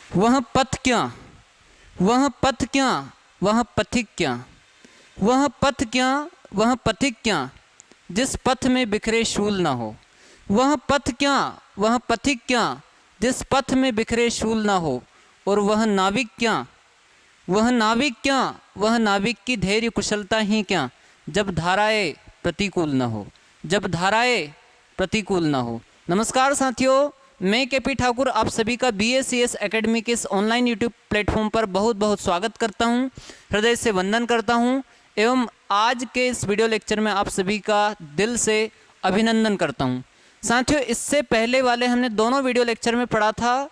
वह पथ क्या, वह पथ क्या, वह पथिक क्या, वह पथ क्या, वह पथिक क्या, जिस पथ में बिखरे शूल ना हो। वह पथ क्या, वह पथिक क्या, जिस पथ में बिखरे शूल ना हो। और वह नाविक क्या, वह नाविक क्या, वह नाविक की धैर्य कुशलता ही क्या, जब धाराएं प्रतिकूल न हो, जब धाराएं प्रतिकूल न हो। नमस्कार साथियों, मैं केपी ठाकुर आप सभी का BACS एकेडमी के इस ऑनलाइन यूट्यूब प्लेटफॉर्म पर बहुत बहुत स्वागत करता हूं, हृदय से वंदन करता हूं एवं आज के इस वीडियो लेक्चर में आप सभी का दिल से अभिनंदन करता हूं। साथियों, इससे पहले वाले हमने दोनों वीडियो लेक्चर में पढ़ा था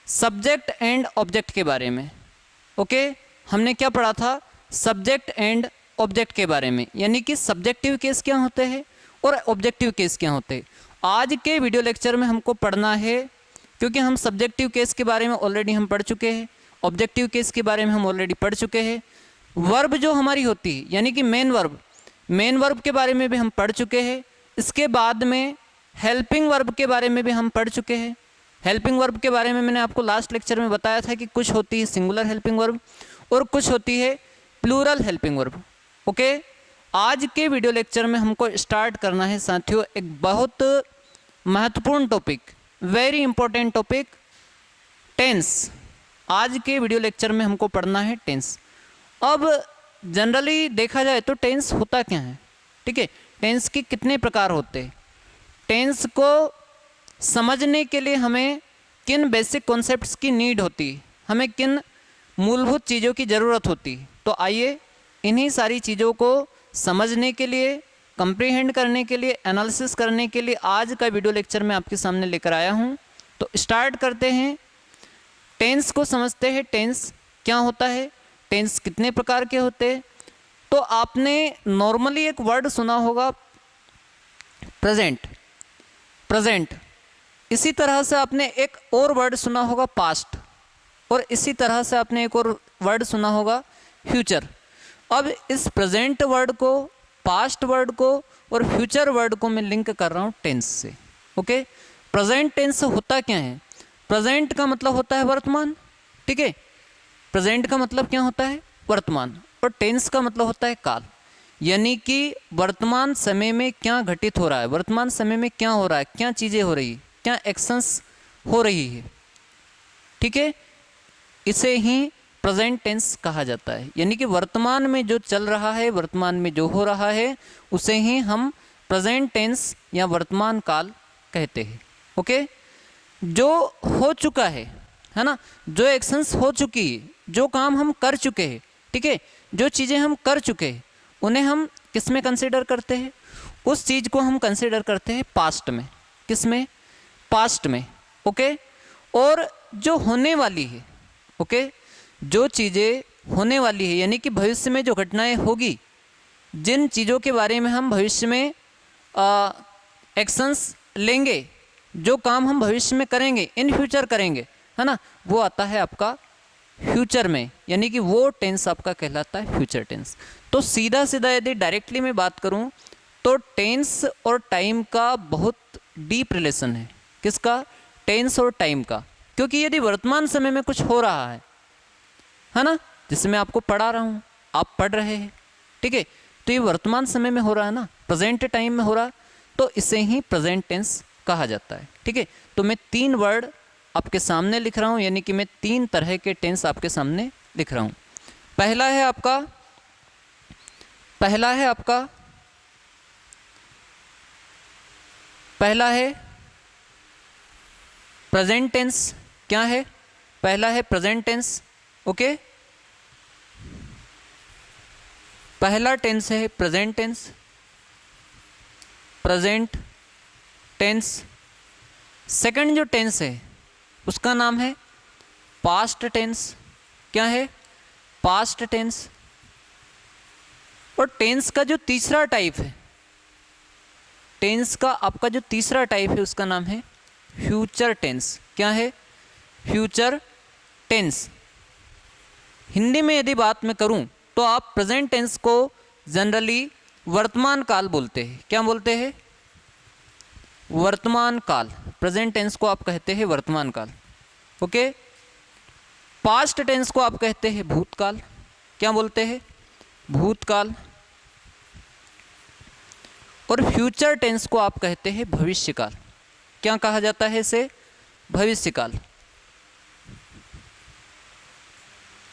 सब्जेक्ट एंड ऑब्जेक्ट के बारे में। ओके, हमने क्या पढ़ा था? सब्जेक्ट एंड ऑब्जेक्ट के बारे में, यानी कि सब्जेक्टिव केस क्या होते हैं और ऑब्जेक्टिव केस क्या होते हैं। आज के वीडियो लेक्चर में हमको पढ़ना है, क्योंकि हम सब्जेक्टिव केस के बारे में ऑलरेडी हम पढ़ चुके हैं, ऑब्जेक्टिव केस के बारे में हम ऑलरेडी पढ़ चुके हैं। वर्ब जो हमारी होती है, यानी कि मेन वर्ब के बारे में भी हम पढ़ चुके हैं। इसके बाद में हेल्पिंग वर्ब के बारे में भी हम पढ़ चुके हैं। हेल्पिंग वर्ब के बारे में मैंने आपको लास्ट लेक्चर में बताया था कि कुछ होती है सिंगुलर हेल्पिंग वर्ब और कुछ होती है प्लूरल हेल्पिंग वर्ब। ओके, आज के वीडियो लेक्चर में हमको स्टार्ट करना है साथियों एक बहुत महत्वपूर्ण topic, very important topic, tense. आज के वीडियो लेक्चर में हमको पढ़ना है टेंस। अब जनरली देखा जाए तो टेंस होता क्या है, ठीक है, टेंस के कितने प्रकार होते हैं, टेंस को समझने के लिए हमें किन बेसिक कॉन्सेप्ट्स की नीड होती है, हमें किन मूलभूत चीज़ों की ज़रूरत होती है। तो आइए इन्हीं सारी चीज़ों को समझने के लिए, कंप्रीहेंड करने के लिए, एनालिसिस करने के लिए आज का वीडियो लेक्चर मैं आपके सामने लेकर आया हूँ। तो स्टार्ट करते हैं, टेंस को समझते हैं। टेंस क्या होता है, टेंस कितने प्रकार के होते हैं। तो आपने नॉर्मली एक वर्ड सुना होगा प्रेजेंट, प्रेजेंट। इसी तरह से आपने एक और वर्ड सुना होगा पास्ट, और इसी तरह से आपने एक और वर्ड सुना होगा फ्यूचर। अब इस प्रेजेंट वर्ड को, पास्ट वर्ड को और फ्यूचर वर्ड को मैं लिंक कर रहा हूँ टेंस से। ओके, प्रेजेंट टेंस होता क्या है? प्रेजेंट का मतलब होता है वर्तमान, ठीक है, प्रेजेंट का मतलब क्या होता है? वर्तमान। और टेंस का मतलब होता है काल, यानी कि वर्तमान समय में क्या घटित हो रहा है, वर्तमान समय में क्या हो रहा है, क्या चीज़ें हो रही है, क्या एक्शंस हो रही है, ठीक है, इसे ही प्रेजेंट टेंस कहा जाता है। यानी कि वर्तमान में जो चल रहा है, वर्तमान में जो हो रहा है, उसे ही हम प्रेजेंट टेंस या वर्तमान काल कहते हैं। ओके, जो हो चुका है ना, जो एक्शंस हो चुकी है, जो काम हम कर चुके हैं, ठीक है, जो चीज़ें हम कर चुके हैं, उन्हें हम किस में कंसिडर करते हैं? उस चीज़ को हम कंसिडर करते हैं पास्ट में। किस में? पास्ट में। ओके, और जो होने वाली है, ओके, जो चीज़ें होने वाली है, यानी कि भविष्य में जो घटनाएं होगी, जिन चीज़ों के बारे में हम भविष्य में एक्शंस लेंगे, जो काम हम भविष्य में करेंगे, इन फ्यूचर करेंगे, है ना, वो आता है आपका फ्यूचर में, यानी कि वो टेंस आपका कहलाता है फ्यूचर टेंस। तो सीधा सीधा यदि डायरेक्टली मैं बात करूं तो टेंस और टाइम का बहुत डीप रिलेशन है। किसका? टेंस और टाइम का। क्योंकि यदि वर्तमान समय में कुछ हो रहा है ना, जिससे मैं आपको पढ़ा रहा हूँ, आप पढ़ रहे हैं, ठीक है, तो ये वर्तमान समय में हो रहा है ना, प्रेजेंट टाइम में हो रहा है, तो इसे ही प्रेजेंट टेंस कहा जाता है। ठीक है, तो मैं 3 वर्ड आपके सामने लिख रहा हूँ, यानी कि मैं 3 तरह के टेंस आपके सामने लिख रहा हूँ। पहला है आपका प्रेजेंट टेंस। क्या है? पहला है प्रेजेंट टेंस। ओके, पहला टेंस है present tense, present tense. Second जो टेंस है उसका नाम है पास्ट टेंस। क्या है? Past tense. और टेंस का जो तीसरा टाइप है, टेंस का आपका जो तीसरा टाइप है उसका नाम है फ्यूचर टेंस। क्या है? Future tense. हिंदी में यदि बात मैं करूं तो आप प्रेजेंट टेंस को जनरली वर्तमान काल बोलते हैं। क्या बोलते हैं? वर्तमान काल। प्रेजेंट टेंस को आप कहते हैं वर्तमान काल। ओके, पास्ट टेंस को आप कहते हैं भूतकाल, क्या बोलते हैं, भूतकाल। और फ्यूचर टेंस को आप कहते हैं भविष्यकाल, क्या कहा जाता है इसे, भविष्यकाल।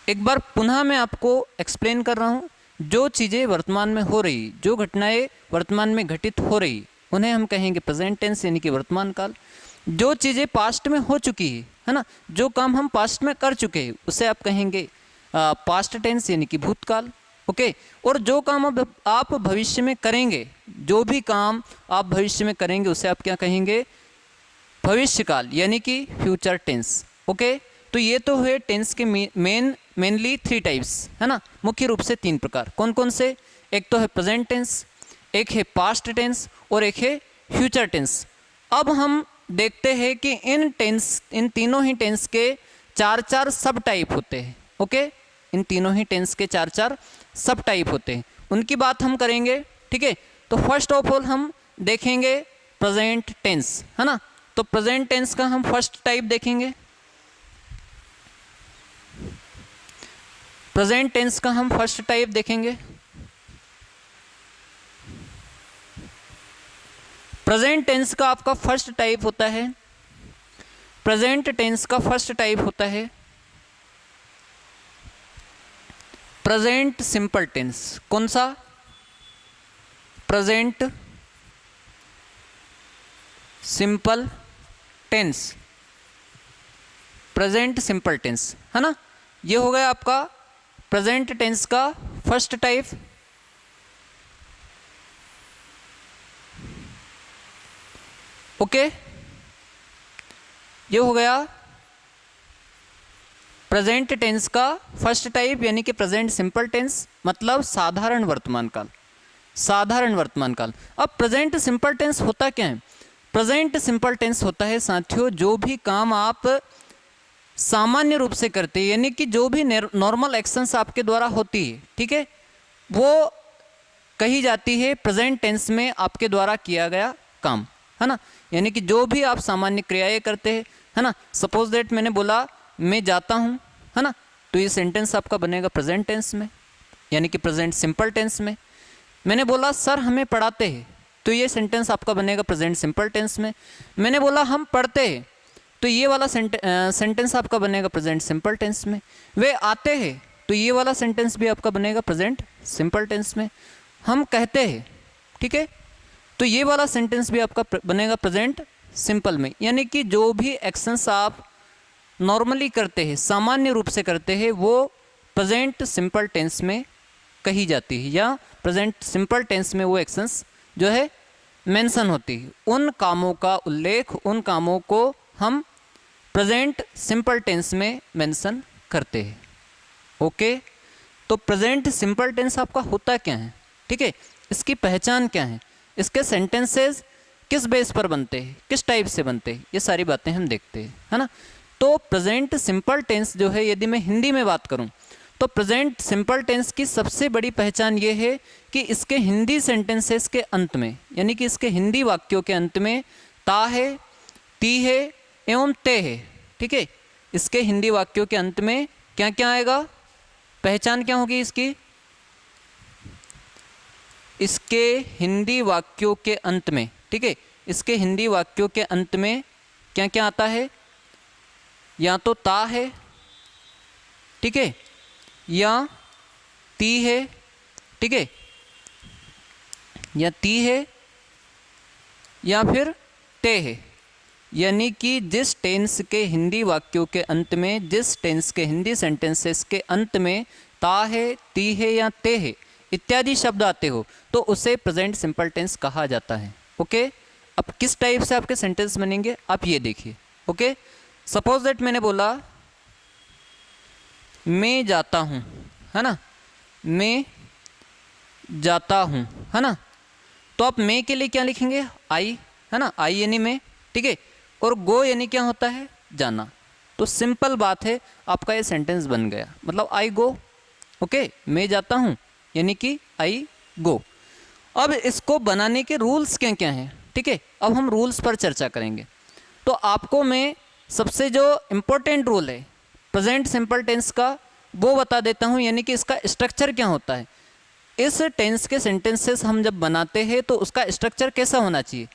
एक बार पुनः मैं आपको एक्सप्लेन कर रहा हूँ, जो चीज़ें वर्तमान में हो रही, जो घटनाएं वर्तमान में घटित हो रही, उन्हें हम कहेंगे प्रेजेंट टेंस यानी कि वर्तमान काल। जो चीज़ें पास्ट में हो चुकी है ना, जो काम हम पास्ट में कर चुके हैं, उसे आप कहेंगे पास्ट टेंस यानी कि भूतकाल। ओके। और जो काम अब आप भविष्य में करेंगे, जो भी काम आप भविष्य में करेंगे, उसे आप क्या कहेंगे, भविष्यकाल यानी कि फ्यूचर टेंस। ओके। तो ये तो हुए टेंस के मेनली 3 टाइप्स, है ना, मुख्य रूप से 3 प्रकार। कौन कौन से, एक तो है प्रेजेंट टेंस, एक है पास्ट टेंस और एक है फ्यूचर टेंस। अब हम देखते हैं कि इन तीनों ही टेंस के 4 सब टाइप होते हैं। ओके। इन तीनों ही टेंस के 4 सब टाइप होते हैं, उनकी बात हम करेंगे। ठीक है। तो फर्स्ट ऑफ ऑल हम देखेंगे प्रेजेंट टेंस, है ना। तो प्रेजेंट टेंस का हम फर्स्ट टाइप देखेंगे, प्रेजेंट टेंस का हम फर्स्ट टाइप देखेंगे। प्रेजेंट टेंस का आपका फर्स्ट टाइप होता है, प्रेजेंट टेंस का फर्स्ट टाइप होता है प्रेजेंट सिंपल टेंस। कौन सा, present simple tense, present simple tense, है ना। ये हो गया आपका प्रेजेंट टेंस का फर्स्ट टाइप। ओके। ये हो गया प्रेजेंट टेंस का फर्स्ट टाइप यानी कि प्रेजेंट सिंपल टेंस, मतलब साधारण वर्तमान काल, साधारण वर्तमान काल। अब प्रेजेंट सिंपल टेंस होता क्या है, प्रेजेंट सिंपल टेंस होता है साथियों, जो भी काम आप सामान्य रूप से करते हैं, यानी कि जो भी नॉर्मल एक्शंस आपके द्वारा होती है, ठीक है, वो कही जाती है प्रेजेंट टेंस में आपके द्वारा किया गया काम, है ना। यानी कि जो भी आप सामान्य क्रियाएं करते हैं, है ना। सपोज दैट मैंने बोला मैं जाता हूँ, है ना, तो ये सेंटेंस आपका बनेगा प्रेजेंट टेंस में यानी कि प्रेजेंट सिंपल टेंस में। मैंने बोला सर हमें पढ़ाते हैं, तो ये सेंटेंस आपका बनेगा प्रेजेंट सिंपल टेंस में। मैंने बोला हम पढ़ते हैं, तो ये वाला सेंटेंस आपका बनेगा प्रेजेंट सिंपल टेंस में। वे आते हैं, तो ये वाला सेंटेंस भी आपका बनेगा प्रेजेंट सिंपल टेंस में। हम कहते हैं, ठीक है, तो ये वाला सेंटेंस भी आपका बनेगा प्रेजेंट सिंपल में। यानी कि जो भी एक्शंस आप नॉर्मली करते हैं, सामान्य रूप से करते हैं, वो प्रेजेंट सिंपल टेंस में कही जाती है, या प्रेजेंट सिंपल टेंस में वो एक्शंस जो है मेंशन होती है। उन कामों का उल्लेख, उन कामों को हम प्रेजेंट सिंपल टेंस में मेंशन करते हैं। ओके। तो प्रेजेंट सिंपल टेंस आपका होता क्या है, ठीक है, इसकी पहचान क्या है, इसके सेंटेंसेस किस बेस पर बनते हैं, किस टाइप से बनते हैं, ये सारी बातें हम देखते हैं, है ना। तो प्रेजेंट सिंपल टेंस जो है, यदि मैं हिंदी में बात करूं, तो प्रेजेंट सिंपल टेंस की सबसे बड़ी पहचान ये है कि इसके हिंदी सेंटेंसेस के अंत में, यानी कि इसके हिंदी वाक्यों के अंत में ता है, ती है एवं ते है, ठीक है। इसके हिंदी वाक्यों के अंत में क्या क्या आएगा, पहचान क्या होगी इसकी, इसके हिंदी वाक्यों के अंत में, ठीक है, इसके हिंदी वाक्यों के अंत में क्या क्या आता है, या तो ता है, ठीक है, या ती है, ठीक है, या ती है, या फिर ते है। यानी कि जिस टेंस के हिंदी वाक्यों के अंत में, जिस टेंस के हिंदी सेंटेंसेस के अंत में ता है, ती है या ते है इत्यादि शब्द आते हो, तो उसे प्रेजेंट सिंपल टेंस कहा जाता है। ओके। अब किस टाइप से आपके सेंटेंस बनेंगे आप ये देखिए। ओके। सपोज दैट मैंने बोला मैं जाता हूँ, है ना, मैं जाता हूँ, है ना, तो आप मैं के लिए क्या लिखेंगे, आई, है ना, आई यानी मैं, ठीक है, और गो यानी क्या होता है, जाना। तो सिंपल बात है, आपका ये सेंटेंस बन गया, मतलब आई गो। ओके। मैं जाता हूँ यानी कि आई गो। अब इसको बनाने के रूल्स क्या क्या हैं, ठीक है, अब हम रूल्स पर चर्चा करेंगे। तो आपको मैं सबसे जो इम्पोर्टेंट रूल है, प्रेजेंट सिंपल टेंस का वो बता देता हूँ, यानी कि इसका स्ट्रक्चर क्या होता है। इस टेंस के सेंटेंसेस हम जब बनाते हैं तो उसका स्ट्रक्चर कैसा होना चाहिए,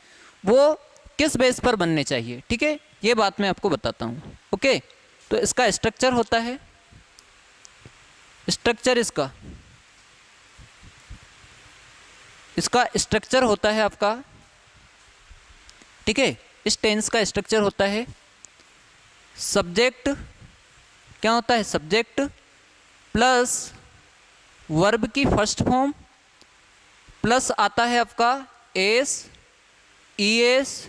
वो किस बेस पर बनने चाहिए, ठीक है, ये बात मैं आपको बताता हूँ। ओके, तो इसका स्ट्रक्चर होता है, स्ट्रक्चर इसका स्ट्रक्चर होता है आपका, ठीक है, इस टेंस का स्ट्रक्चर होता है सब्जेक्ट, क्या होता है, सब्जेक्ट प्लस वर्ब की फर्स्ट फॉर्म प्लस आता है आपका एस, ईएस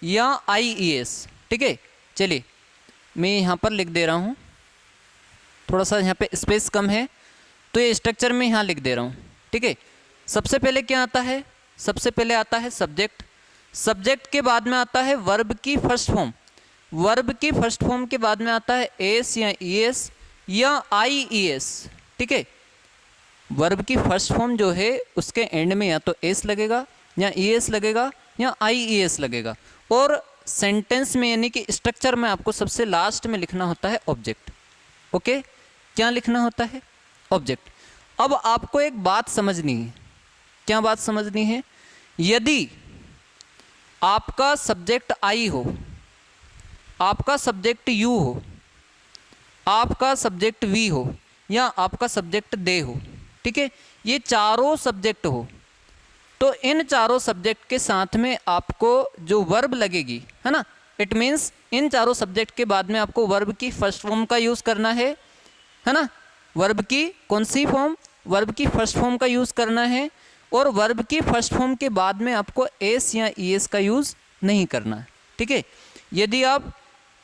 या आईईएस, ठीक है। चलिए मैं यहाँ पर लिख दे रहा हूँ, थोड़ा सा यहाँ पे स्पेस कम है तो ये स्ट्रक्चर में यहाँ लिख दे रहा हूँ, ठीक है। सबसे पहले क्या आता है, सबसे पहले आता है सब्जेक्ट, सब्जेक्ट के बाद में आता है वर्ब की फर्स्ट फॉर्म, वर्ब की फर्स्ट फॉर्म के बाद में आता है एस या ईएस या आईईएस, ठीक है। वर्ब की फर्स्ट फॉर्म जो है उसके एंड में या तो एस लगेगा या ईएस लगेगा या आईईएस लगेगा, और सेंटेंस में यानी कि स्ट्रक्चर में आपको सबसे लास्ट में लिखना होता है ऑब्जेक्ट। ओके, क्या लिखना होता है, ऑब्जेक्ट। अब आपको एक बात समझनी है, क्या बात समझनी है, यदि आपका सब्जेक्ट आई हो, आपका सब्जेक्ट यू हो, आपका सब्जेक्ट वी हो या आपका सब्जेक्ट दे हो, ठीक है, ये चारों सब्जेक्ट हो, तो इन चारों सब्जेक्ट के साथ में आपको जो वर्ब लगेगी, है ना, इट मीन्स इन चारों सब्जेक्ट के बाद में आपको वर्ब की फर्स्ट फॉर्म का यूज़ करना है ना, वर्ब की कौन सी फॉर्म, वर्ब की फर्स्ट फॉर्म का यूज़ करना है, और वर्ब की फर्स्ट फॉर्म के बाद में आपको एस या ईएस का यूज़ नहीं करना है, ठीक है। यदि आप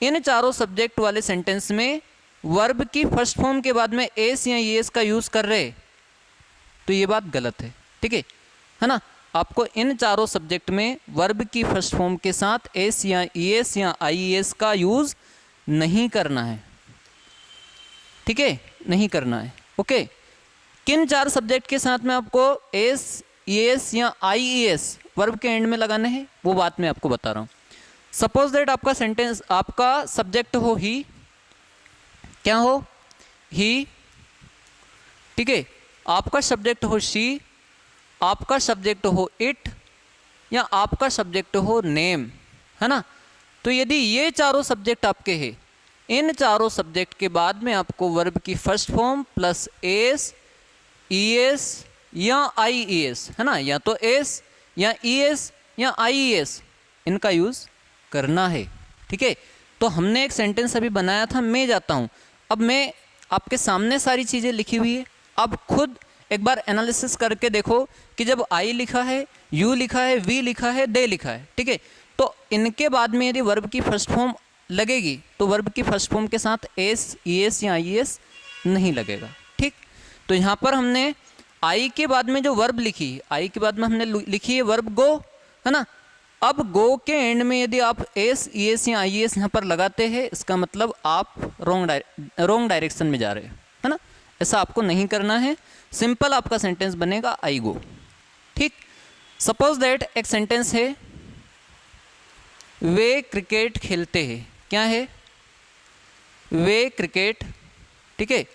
इन चारों सब्जेक्ट वाले सेंटेंस में वर्ब की फर्स्ट फॉर्म के बाद में एस या ईएस का यूज़ कर रहे तो ये बात गलत है, ठीक है ना। आपको इन चारों सब्जेक्ट में वर्ब की फर्स्ट फॉर्म के साथ एस या ईएस या आईईएस का यूज़ नहीं करना है, ठीक है, नहीं करना है। ओके, किन चार सब्जेक्ट के साथ में आपको एस, ईएस या आईईएस वर्ब के एंड में लगाने हैं वो बात मैं आपको बता रहा हूँ। सपोज दैट आपका सेंटेंस, आपका सब्जेक्ट हो ही, क्या हो, ही, ठीक है, आपका सब्जेक्ट हो शी, आपका सब्जेक्ट हो इट या आपका सब्जेक्ट हो नेम, है ना। तो यदि ये चारों सब्जेक्ट आपके हैं, इन चारों सब्जेक्ट के बाद में आपको वर्ब की first form plus S, E S या आईईएस, है ना, या तो एस या ईएस या आईईएस इनका यूज़ करना है, ठीक है। तो हमने एक सेंटेंस अभी बनाया था, मैं जाता हूँ, अब मैं आपके सामने सारी चीज़ें लिखी हुई है, अब खुद एक बार एनालिसिस करके देखो कि जब आई लिखा है, यू लिखा है, वी लिखा है, दे लिखा है, ठीक है, तो इनके बाद में यदि वर्ब की फर्स्ट फॉर्म लगेगी तो वर्ब की फर्स्ट फॉर्म के साथ एस, ईएस या आईईएस नहीं लगेगा, ठीक। तो यहाँ पर हमने आई के बाद में जो वर्ब लिखी, आई के बाद में हमने लिखी है वर्ब गो, है ना। अब गो के एंड में यदि आप एस, ईएस या आईईएस यहाँ पर लगाते हैं, इसका मतलब आप रॉन्ग डायरेक्शन में जा रहे हैं, है ना। ऐसा आपको नहीं करना है, सिंपल आपका सेंटेंस बनेगा आई गो, ठीक। सपोज दैट एक सेंटेंस है, वे क्रिकेट खेलते हैं, क्या है, वे क्रिकेट, ठीक है,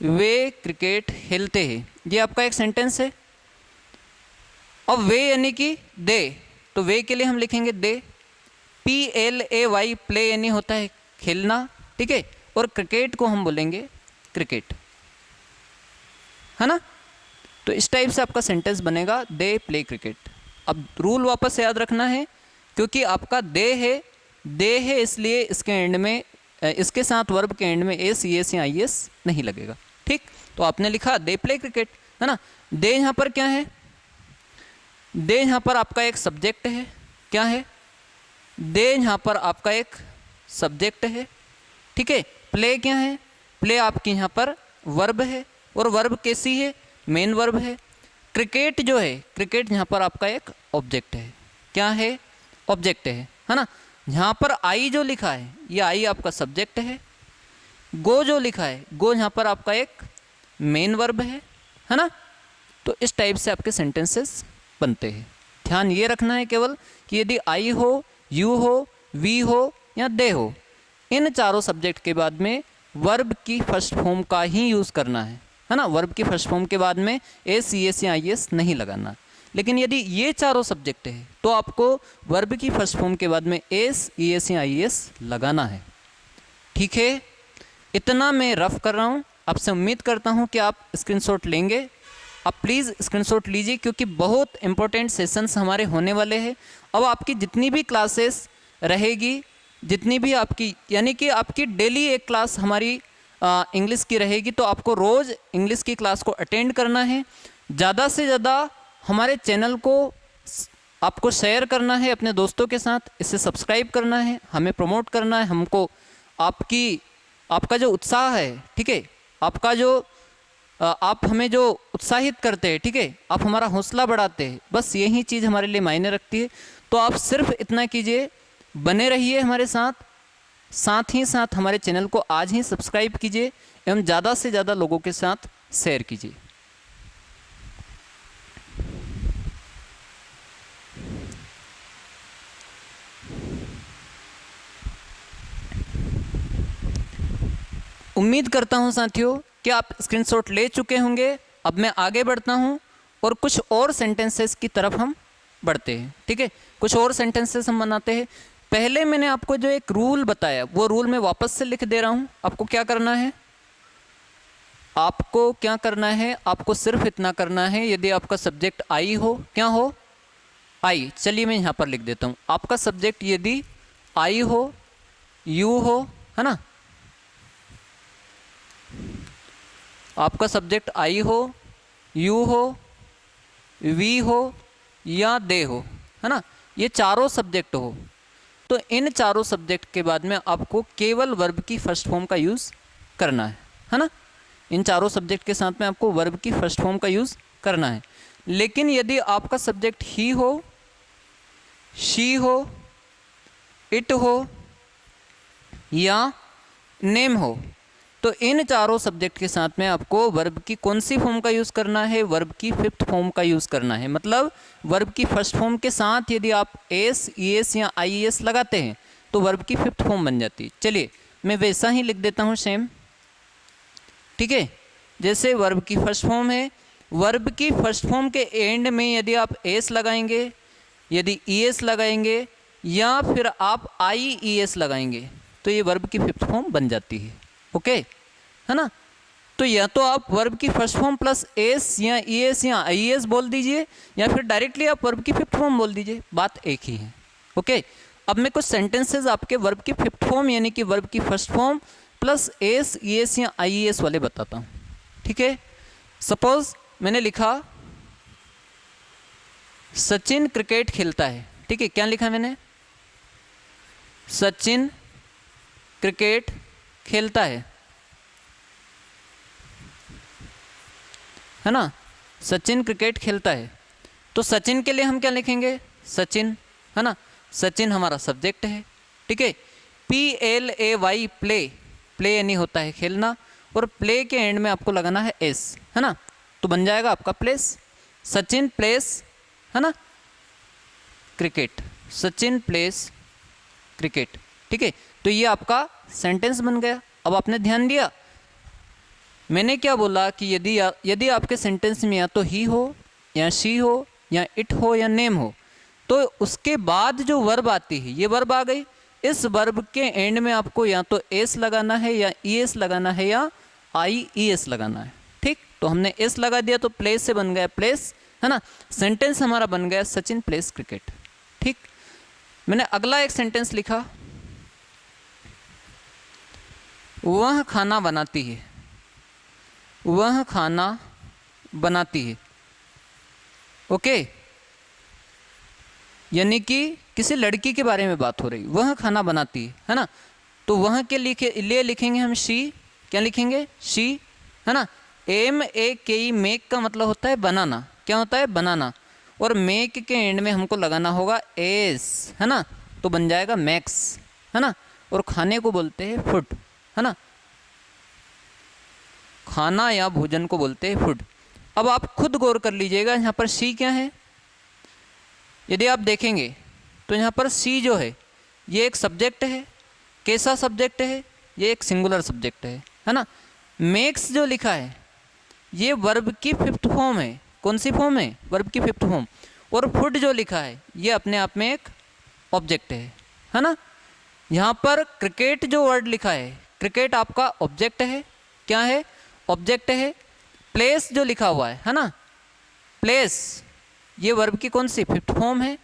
वे क्रिकेट खेलते हैं, ये आपका एक सेंटेंस है। अब वे यानी कि दे, तो वे के लिए हम लिखेंगे दे, PLAY, प्ले यानी होता है खेलना, ठीक है, और क्रिकेट को हम बोलेंगे क्रिकेट, है ना। तो इस टाइप से आपका सेंटेंस बनेगा, दे प्ले क्रिकेट। अब रूल वापस याद रखना है, क्योंकि आपका दे है इसलिए इसके एंड में, इसके साथ वर्ब के एंड में एस, ईएस या आईएस नहीं लगेगा, ठीक। तो आपने लिखा दे प्ले क्रिकेट, है ना। दे यहाँ पर क्या है, दे यहाँ पर आपका एक सब्जेक्ट है, क्या है, दे यहाँ पर आपका एक सब्जेक्ट है, ठीक है। प्ले क्या है, प्ले आपकी यहाँ पर वर्ब है, और वर्ब कैसी है, मेन वर्ब है। क्रिकेट जो है, क्रिकेट यहाँ पर आपका एक ऑब्जेक्ट है, क्या है, ऑब्जेक्ट है ना। यहाँ पर आई जो लिखा है, ये आई आपका सब्जेक्ट है। गो जो लिखा है, गो यहाँ पर आपका एक मेन वर्ब है ना। तो इस टाइप से आपके सेंटेंसेस बनते हैं। ध्यान ये रखना है केवल कि यदि आई हो, यू हो, वी हो या दे हो, इन चारों सब्जेक्ट के बाद में वर्ब की फर्स्ट फॉर्म का ही यूज़ करना है ना। वर्ब की फर्स्ट फॉर्म के बाद में एस, ई एस या आई एस नहीं लगाना। लेकिन यदि ये चारों सब्जेक्ट है तो आपको वर्ब की फर्स्ट फॉर्म के बाद में एस, ई एस या आई एस लगाना है। ठीक है, इतना मैं रफ कर रहा हूँ। आपसे उम्मीद करता हूँ कि आप स्क्रीनशॉट लेंगे। आप प्लीज़ स्क्रीनशॉट लीजिए, क्योंकि बहुत इंपॉर्टेंट सेशंस हमारे होने वाले हैं। अब आपकी जितनी भी क्लासेस रहेगी, जितनी भी आपकी, यानी कि आपकी डेली एक क्लास हमारी इंग्लिश की रहेगी, तो आपको रोज़ इंग्लिश की क्लास को अटेंड करना है। ज़्यादा से ज़्यादा हमारे चैनल को आपको शेयर करना है अपने दोस्तों के साथ, इसे सब्सक्राइब करना है, हमें प्रमोट करना है। हमको आपका जो उत्साह है, ठीक है, आपका जो आप हमें जो उत्साहित करते हैं, ठीक है, आप हमारा हौसला बढ़ाते हैं, बस यही चीज़ हमारे लिए मायने रखती है। तो आप सिर्फ इतना कीजिए, बने रहिए हमारे साथ, साथ ही साथ हमारे चैनल को आज ही सब्सक्राइब कीजिए एवं ज़्यादा से ज़्यादा लोगों के साथ शेयर कीजिए। उम्मीद करता हूं साथियों कि आप स्क्रीनशॉट ले चुके होंगे। अब मैं आगे बढ़ता हूं और कुछ और सेंटेंसेस की तरफ हम बढ़ते हैं। ठीक है, कुछ और सेंटेंसेस हम बनाते हैं। पहले मैंने आपको जो एक रूल बताया, वो रूल मैं वापस से लिख दे रहा हूं। आपको क्या करना है, आपको क्या करना है, आपको सिर्फ इतना करना है, यदि आपका सब्जेक्ट आई हो, क्या हो, आई, चलिए मैं यहाँ पर लिख देता हूँ। आपका सब्जेक्ट यदि आई हो, यू हो, है ना, आपका सब्जेक्ट आई हो, यू हो, वी हो या दे हो, है ना, ये चारों सब्जेक्ट हो, तो इन चारों सब्जेक्ट के बाद में आपको केवल वर्ब की फर्स्ट फॉर्म का यूज़ करना है ना। इन चारों सब्जेक्ट के साथ में आपको वर्ब की फर्स्ट फॉर्म का यूज़ करना है। लेकिन यदि आपका सब्जेक्ट ही हो, शी हो, इट हो या नेम हो, तो इन चारों सब्जेक्ट के साथ में आपको वर्ब की कौन सी फॉर्म का यूज़ करना है, वर्ब की फिफ्थ फॉर्म का यूज़ करना है। मतलब वर्ब की फर्स्ट फॉर्म के साथ यदि आप एस, ई एस या आई एस लगाते हैं तो वर्ब की फिफ्थ फॉर्म बन जाती है। चलिए मैं वैसा ही लिख देता हूँ सेम, ठीक है। जैसे वर्ब की फर्स्ट फॉर्म है, वर्ब की फर्स्ट फॉर्म के एंड में यदि आप एस लगाएंगे, यदि ई एस लगाएंगे या फिर आप आई ई एस लगाएंगे तो ये वर्ब की फिफ्थ फॉर्म बन जाती है। ओके, है ना। तो या तो आप वर्ब की फर्स्ट फॉर्म प्लस एस या ई एस या आई एस बोल दीजिए, या फिर डायरेक्टली आप वर्ब की फिफ्थ फॉर्म बोल दीजिए, बात एक ही है। ओके, अब मैं कुछ सेंटेंसेस आपके वर्ब की फिफ्थ फॉर्म यानी कि वर्ब की first form plus S, E S या आई एस वाले बताता हूँ। ठीक है, सपोज मैंने लिखा सचिन क्रिकेट खेलता है। ठीक है, क्या लिखा मैंने, सचिन क्रिकेट खेलता है ना, सचिन क्रिकेट खेलता है। तो सचिन के लिए हम क्या लिखेंगे, सचिन, है ना, सचिन हमारा सब्जेक्ट है। ठीक है, P L A Y, play, play यानी होता है खेलना, और प्ले के एंड में आपको लगाना है एस, है ना, तो बन जाएगा आपका प्लेस, सचिन प्लेस, है ना, क्रिकेट, सचिन प्लेस क्रिकेट। ठीक है, तो ये आपका सेंटेंस बन गया। अब आपने ध्यान दिया मैंने क्या बोला कि यदि आपके सेंटेंस में या तो ही हो या शी हो या इट हो या नेम हो, तो उसके बाद जो वर्ब आती है, ये वर्ब आ गई, इस वर्ब के एंड में आपको या तो एस लगाना है या ई एस लगाना है या आई ई एस लगाना है। ठीक, तो हमने एस लगा दिया तो प्लेस से बन गया प्लेस, है ना, सेंटेंस हमारा बन गया सचिन प्लेस क्रिकेट। ठीक, मैंने अगला एक सेंटेंस लिखा, वह खाना बनाती है, वह खाना बनाती है। ओके, यानी कि किसी लड़की के बारे में बात हो रही, वह खाना बनाती है ना, तो वह के लिए लिखेंगे हम शी, क्या लिखेंगे, शी, है ना। एम ए के ई, मेक का मतलब होता है बनाना, क्या होता है, बनाना, और मेक के एंड में हमको लगाना होगा एस, है ना, तो बन जाएगा मैक्स, है ना, और खाने को बोलते हैं फूड, है ना, खाना या भोजन को बोलते हैं फूड। अब आप खुद गौर कर लीजिएगा यहाँ पर सी क्या है। यदि आप देखेंगे तो यहाँ पर सी जो है ये एक सब्जेक्ट है। कैसा सब्जेक्ट है, ये एक सिंगुलर सब्जेक्ट है ना। मेक्स जो लिखा है ये वर्ब की फिफ्थ फॉर्म है। कौन सी फॉर्म है? वर्ब की फिफ्थ फॉर्म। और फुड जो लिखा है ये अपने आप में एक ऑब्जेक्ट है ना। यहाँ पर क्रिकेट जो वर्ड लिखा है, क्रिकेट आपका ऑब्जेक्ट है। क्या है? ऑब्जेक्ट है। प्लेस जो लिखा हुआ है ना, प्लेस ये वर्ब की कौन सी? फिफ्थ फॉर्म है।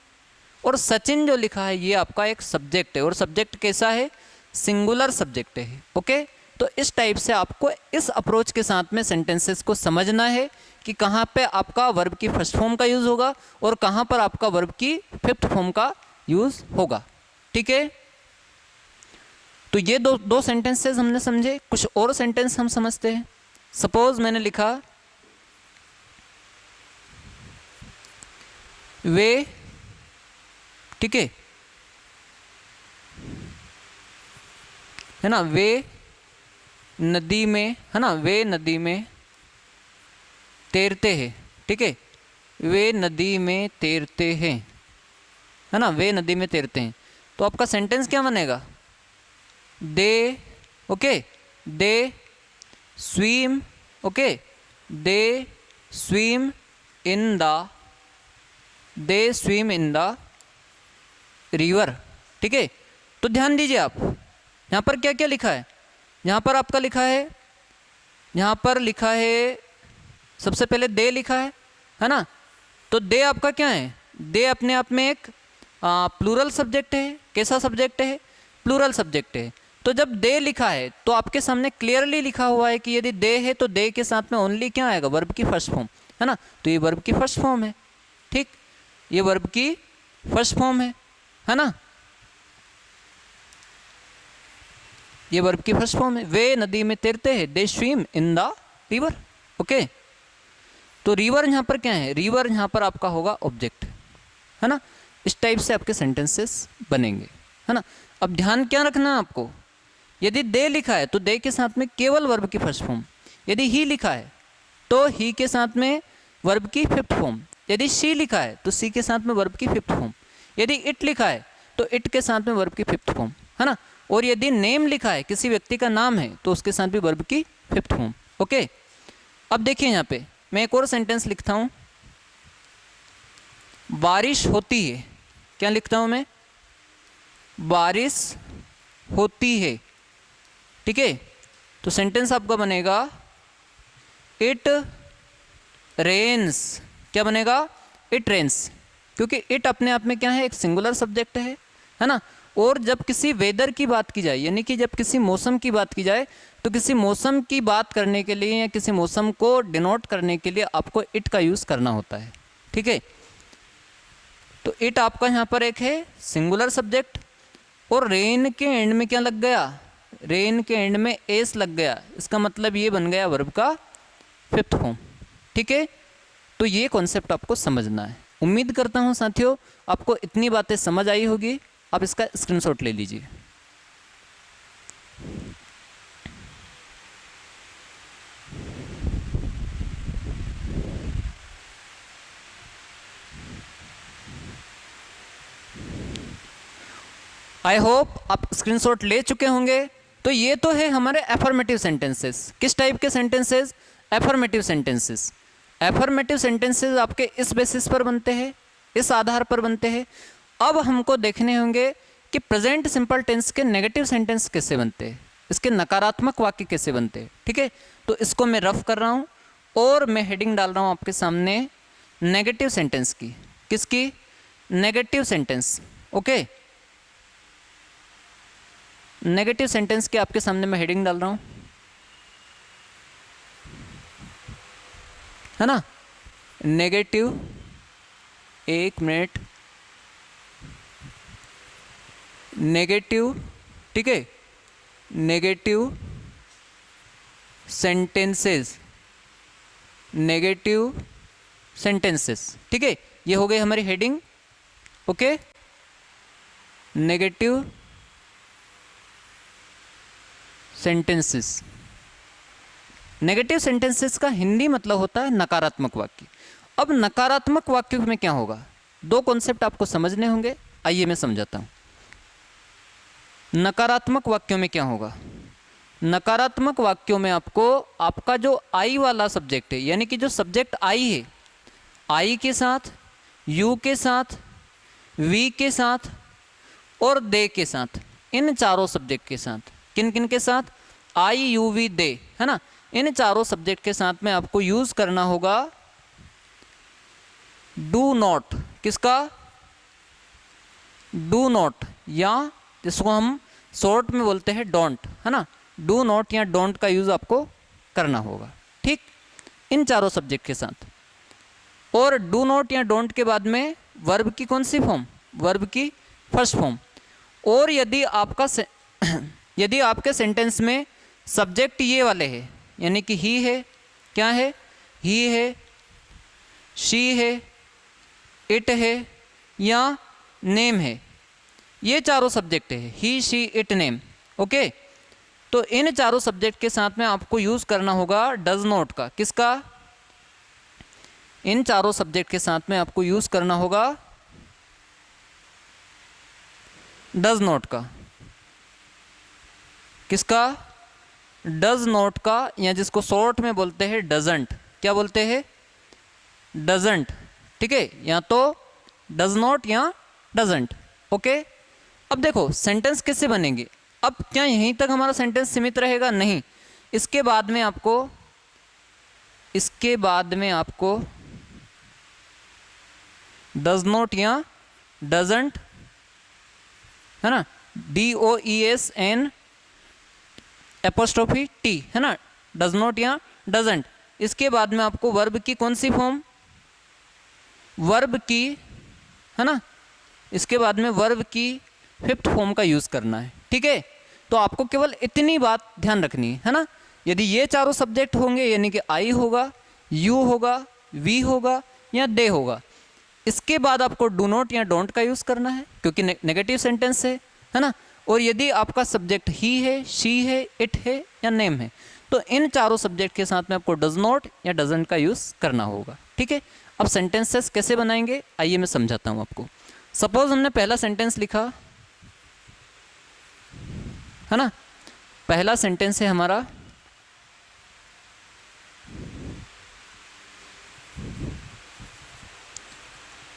और सचिन जो लिखा है ये आपका एक सब्जेक्ट है। और सब्जेक्ट कैसा है? सिंगुलर सब्जेक्ट है। ओके, तो इस टाइप से आपको इस अप्रोच के साथ में सेंटेंसेस को समझना है कि कहाँ पे आपका वर्ब की फर्स्ट फॉर्म का यूज़ होगा और कहाँ पर आपका वर्ब की फिफ्थ फॉर्म का यूज़ होगा। ठीक है, तो ये दो सेंटेंसेस हमने समझे। कुछ और सेंटेंस हम समझते हैं। सपोज मैंने लिखा वे, ठीक है ना, वे नदी में, है ना, वे नदी में तैरते हैं। ठीक है, वे नदी में तैरते हैं, है ना, वे नदी में तैरते हैं। तो आपका सेंटेंस क्या बनेगा? They, okay, they swim, okay, they swim in the, they swim in the river. ठीक है, तो ध्यान दीजिए आप, यहाँ पर क्या क्या लिखा है। यहाँ पर आपका लिखा है, यहाँ पर लिखा है सबसे पहले दे लिखा है ना। तो दे आपका क्या है? दे अपने आप में एक प्लूरल सब्जेक्ट है। कैसा सब्जेक्ट है? प्लूरल सब्जेक्ट है। तो जब दे लिखा है तो आपके सामने क्लियरली लिखा हुआ है कि यदि दे है तो दे के साथ में ओनली क्या आएगा? वर्ब की फर्स्ट फॉर्म, है ना। तो ये वर्ब की फर्स्ट फॉर्म है। ठीक, ये वर्ब की फर्स्ट फॉर्म है ना, ये वर्ब की फर्स्ट फॉर्म है। वे नदी में तैरते हैं, दे swim in the river. Okay, तो रिवर यहाँ पर क्या है? रिवर यहाँ पर आपका होगा ऑब्जेक्ट, है ना। इस टाइप से आपके सेंटेंसेस बनेंगे, है ना। अब ध्यान क्या रखना है आपको, यदि दे लिखा है तो दे के साथ में केवल वर्ब की फर्स्ट फॉर्म। यदि ही लिखा है तो ही के साथ में वर्ब की फिफ्थ फॉर्म। यदि शी लिखा है तो सी के साथ में वर्ब की फिफ्थ फॉर्म। यदि इट लिखा है तो इट के साथ में वर्ब की फिफ्थ फॉर्म, है ना। और यदि नेम लिखा है, किसी व्यक्ति का नाम है, तो उसके साथ भी वर्ब की फिफ्थ फॉर्म। ओके, अब देखिए यहाँ पे मैं एक और सेंटेंस लिखता हूँ। बारिश होती है, क्या लिखता हूँ मैं? बारिश होती है। ठीक है, तो सेंटेंस आपका बनेगा इट रेन्स। क्या बनेगा? इट रेन्स, क्योंकि इट अपने आप में क्या है? एक सिंगुलर सब्जेक्ट है ना। और जब किसी वेदर की बात की जाए, यानी कि जब किसी मौसम की बात की जाए, तो किसी मौसम की बात करने के लिए या किसी मौसम को डिनोट करने के लिए आपको इट का यूज़ करना होता है। ठीक है, तो इट आपका यहाँ पर एक है सिंगुलर सब्जेक्ट। और रेन के एंड में क्या लग गया? रेन के एंड में एस लग गया। इसका मतलब ये बन गया वर्ब का फिफ्थ फॉर्म। ठीक है, तो ये कॉन्सेप्ट आपको समझना है। उम्मीद करता हूँ साथियों आपको इतनी बातें समझ आई होगी। आप इसका स्क्रीनशॉट ले लीजिए। आई होप आप स्क्रीनशॉट ले चुके होंगे। तो ये तो है हमारे एफर्मेटिव सेंटेंसेस। किस टाइप के sentences? Affirmative sentences. Affirmative sentences आपके इस बेसिस पर बनते हैं, इस आधार पर बनते हैं। अब हमको देखने होंगे कि प्रेजेंट सिंपल टेंस के नेगेटिव सेंटेंस कैसे बनते हैं, इसके नकारात्मक वाक्य कैसे बनते हैं। ठीक है, तो इसको मैं रफ कर रहा हूँ और मैं हेडिंग डाल रहा हूँ आपके सामने नेगेटिव सेंटेंस की। किसकी? Negative sentence. Okay, negative sentence के आपके सामने मैं हेडिंग डाल रहा हूँ, है ना। नेगेटिव, एक मिनट, नेगेटिव, ठीक है, नेगेटिव सेंटेंसेस, नेगेटिव सेंटेंसेस। ठीक है, ये हो गई हमारी heading. Okay, negative sentences. Negative sentences का हिंदी मतलब होता है नकारात्मक वाक्य। अब नकारात्मक वाक्यों में क्या होगा? दो कॉन्सेप्ट आपको समझने होंगे, आइए मैं समझाता हूं। नकारात्मक वाक्यों में क्या होगा? नकारात्मक वाक्यों में आपको आपका जो आई वाला सब्जेक्ट है, यानी कि जो सब्जेक्ट आई है, आई के साथ, यू के साथ, वी के साथ और दे के साथ, इन चारों सब्जेक्ट के साथ, किन किन के साथ, आई यू वी दे, है ना, इन चारों सब्जेक्ट के साथ में आपको यूज करना होगा डू नॉट। किसका? डू नॉट, या जिसको हम शॉर्ट में बोलते हैं डोंट, है ना, डू नॉट या डोंट का यूज आपको करना होगा। ठीक, इन चारों सब्जेक्ट के साथ। और डू नॉट या डोंट के बाद में वर्ब की कौन सी फॉर्म? वर्ब की फर्स्ट फॉर्म। और यदि आपका यदि आपके सेंटेंस में सब्जेक्ट ये वाले हैं, यानी कि ही है, क्या है, ही है, शी है, इट है या नेम है, ये चारों सब्जेक्ट है, ही शी इट नेम, ओके, तो इन चारों सब्जेक्ट के साथ में आपको यूज करना होगा डज नॉट का। किसका? इन चारों सब्जेक्ट के साथ में आपको यूज करना होगा डज नॉट का। किसका? डज नॉट का, या जिसको शॉर्ट में बोलते हैं डजंट। क्या बोलते हैं? डजंट, ठीक है, या तो डज नॉट या डजंट, ओके। अब देखो सेंटेंस कैसे बनेंगे। अब क्या यहीं तक हमारा सेंटेंस सीमित रहेगा? नहीं, इसके बाद में आपको डज नॉट या डजंट, है ना, DOESN एपोस्ट्रोफी T, है ना, डज नॉट या डजंट। इसके बाद में आपको वर्ब की कौन सी फॉर्म? वर्ब की, है ना, इसके बाद में वर्ब की फिफ्थ फॉर्म का यूज करना है। ठीक है, तो आपको केवल इतनी बात ध्यान रखनी है ना। यदि ये चारों सब्जेक्ट होंगे, यानी कि आई होगा, यू होगा, वी होगा या दे होगा, इसके बाद आपको डू नॉट या डोंट का यूज करना है, क्योंकि नेगेटिव सेंटेंस है ना। और यदि आपका सब्जेक्ट ही है, शी है, इट है या नेम है, तो इन चारों सब्जेक्ट के साथ में आपको डज नॉट या डजंट का यूज करना होगा। ठीक है, अब सेंटेंसेस कैसे बनाएंगे आइए मैं समझाता हूं आपको। सपोज हमने पहला सेंटेंस लिखा, है ना, पहला सेंटेंस है हमारा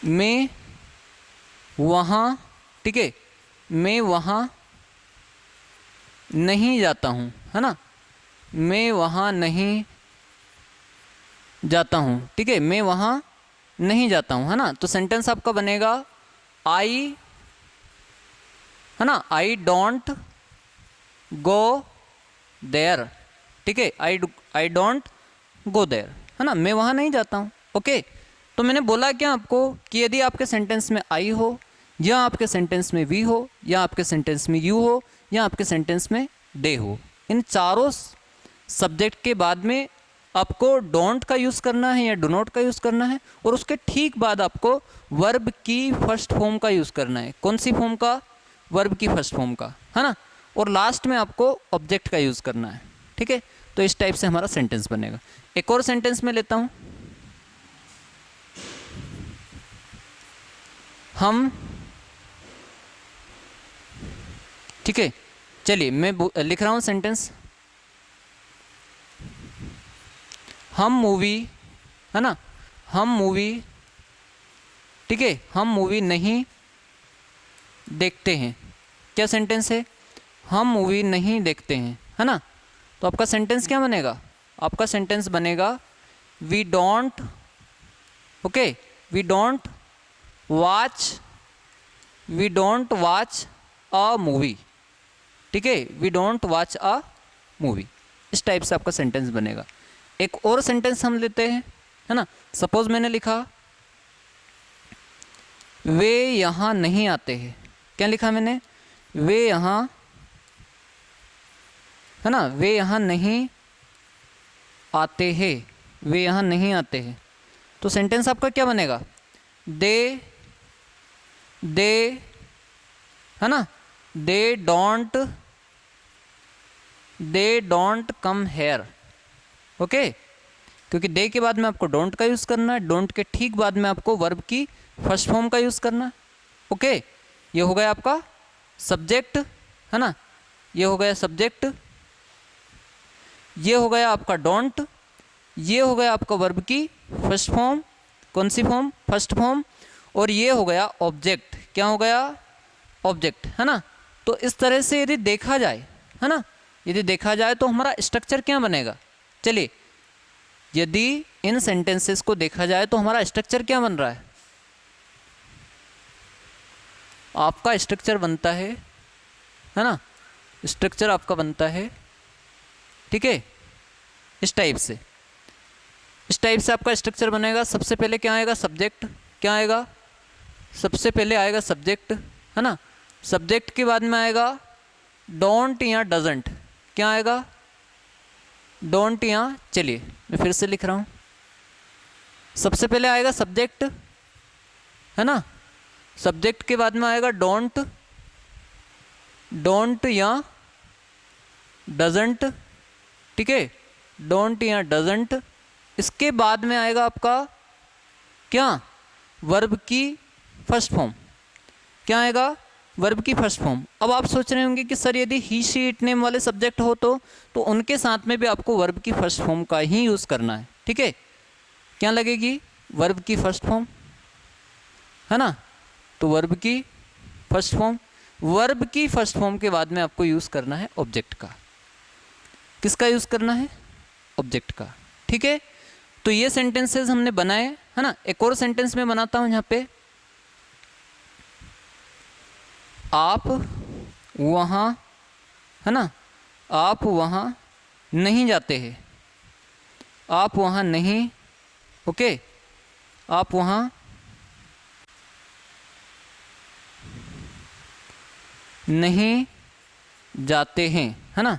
मैं वहाँ, ठीक है, मैं वहाँ नहीं जाता हूँ, है ना, मैं वहाँ नहीं जाता हूँ, ठीक है, मैं वहाँ नहीं जाता हूँ, है ना। तो सेंटेंस आपका बनेगा आई, है ना, आई डोंट गो देयर, ठीक है, आई डोंट गो देयर, है ना, मैं वहाँ नहीं जाता हूँ, ओके। तो मैंने बोला क्या आपको कि यदि आपके सेंटेंस में आई हो, या आपके सेंटेंस में वी हो, या आपके सेंटेंस में यू हो, या आपके सेंटेंस में दे हो, इन चारों सब्जेक्ट के बाद में आपको डोंट का यूज़ करना है या डू नॉट का यूज़ करना है, और उसके ठीक बाद आपको वर्ब की फर्स्ट फॉर्म का यूज़ करना है। कौन सी फॉर्म का? वर्ब की फर्स्ट फॉर्म का, है ना, और लास्ट में आपको ऑब्जेक्ट का यूज़ करना है। ठीक है, तो इस टाइप से हमारा सेंटेंस बनेगा। एक और सेंटेंस में लेता हूँ, हम, ठीक है, चलिए मैं लिख रहा हूँ सेंटेंस, हम मूवी, है ना, हम मूवी, ठीक है, हम मूवी नहीं देखते हैं। क्या सेंटेंस है? हम मूवी नहीं देखते हैं, है ना। तो आपका सेंटेंस क्या बनेगा? आपका सेंटेंस बनेगा we don't, okay, we don't watch a movie, ठीक है, we don't watch a movie. इस टाइप से आपका सेंटेंस बनेगा। एक और सेंटेंस हम लेते हैं, है ना, सपोज मैंने लिखा वे यहाँ नहीं आते हैं। क्या लिखा मैंने? वे यहाँ, है ना, वे यहाँ नहीं आते हैं, वे यहाँ नहीं आते हैं। तो सेंटेंस आपका क्या बनेगा? दे, है ना, they don't come here, okay, क्योंकि दे के बाद में आपको डोंट का यूज़ करना है, डोंट के ठीक बाद में आपको वर्ब की फर्स्ट फॉर्म का यूज़ करना है, ओके। ये हो गया आपका सब्जेक्ट, है ना, ये हो गया सब्जेक्ट, ये हो गया आपका डोंट, ये हो गया आपका वर्ब की फर्स्ट फॉर्म, कौन सी फॉर्म, फर्स्ट फॉर्म, और ये हो गया ऑब्जेक्ट, क्या हो गया, ऑब्जेक्ट, है ना। तो इस तरह से यदि देखा जाए, है ना, यदि देखा जाए तो हमारा स्ट्रक्चर क्या बनेगा, चलिए यदि इन सेंटेंसेस को देखा जाए तो हमारा स्ट्रक्चर क्या बन रहा है, आपका स्ट्रक्चर बनता है ना, स्ट्रक्चर आपका बनता है, ठीक है, इस टाइप से, इस टाइप से आपका स्ट्रक्चर बनेगा। सबसे पहले क्या आएगा, सब्जेक्ट, क्या आएगा, सबसे पहले आएगा सब्जेक्ट, है ना, सब्जेक्ट के बाद में आएगा डोंट या डजंट, क्या आएगा, डोंट या, चलिए मैं फिर से लिख रहा हूँ, सबसे पहले आएगा सब्जेक्ट, है ना, सब्जेक्ट के बाद में आएगा डोंट, डोंट या डजंट, ठीक है, डोंट या डजंट, इसके बाद में आएगा आपका क्या, वर्ब की फर्स्ट फॉर्म, क्या आएगा, वर्ब की फर्स्ट फॉर्म। अब आप सोच रहे होंगे कि सर यदि ही शी इट नेम वाले सब्जेक्ट हो तो उनके साथ में भी आपको वर्ब की फर्स्ट फॉर्म का ही यूज़ करना है, ठीक है, क्या लगेगी, वर्ब की फर्स्ट फॉर्म, है ना, तो वर्ब की फर्स्ट फॉर्म, वर्ब की फर्स्ट फॉर्म के बाद में आपको यूज़ करना है ऑब्जेक्ट का, किसका यूज़ करना है, ऑब्जेक्ट का, ठीक है। तो ये सेंटेंसेस हमने बनाए, है ना, एक और सेंटेंस में बनाता हूँ यहाँ पे, आप वहाँ, है ना, आप वहाँ नहीं जाते हैं, आप वहाँ नहीं, ओके, आप वहाँ नहीं जाते हैं, है ना,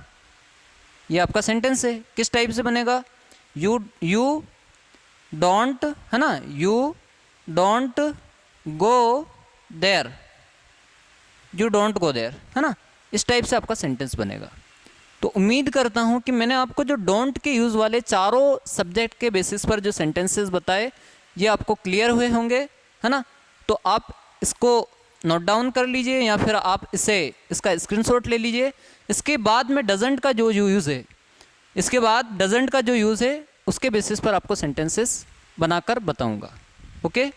ये आपका सेंटेंस है, किस टाइप से बनेगा, यू डोंट, है ना, you don't go there, you don't go there, है ना, इस टाइप से आपका सेंटेंस बनेगा। तो उम्मीद करता हूँ कि मैंने आपको जो डोंट के यूज़ वाले चारों सब्जेक्ट के बेसिस पर जो सेंटेंसेस बताए ये आपको क्लियर हुए होंगे, है ना। तो आप इसको नोट डाउन कर लीजिए या फिर आप इसका स्क्रीनशॉट ले लीजिए। इसके बाद में डजंट का जो यूज़ है, इसके बाद डजंट का जो यूज़ है उसके बेसिस पर आपको सेंटेंसेस बनाकर बताऊंगा, ओके।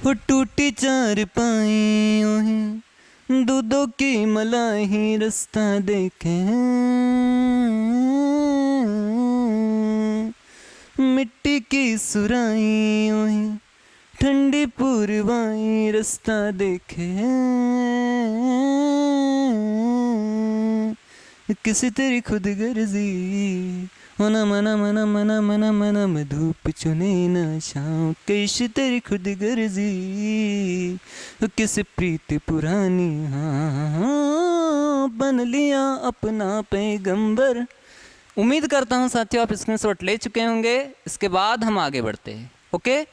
वो टूटी चार पाई दूधों की मलाई रास्ता देखे, मिट्टी की सुराई ठंडी पूर्वाई रास्ता देखे, किसी तेरी खुद गर्जी मना मना मना मना मना मना मैं धूप चुने न शाम, कैसी तेरी खुद गर्जी किस प्रीत पुरानी, हाँ बन लिया अपना पैगंबर। उम्मीद करता हूँ साथियों आप स्क्रीनशॉट ले चुके होंगे। इसके बाद हम आगे बढ़ते हैं, ओके।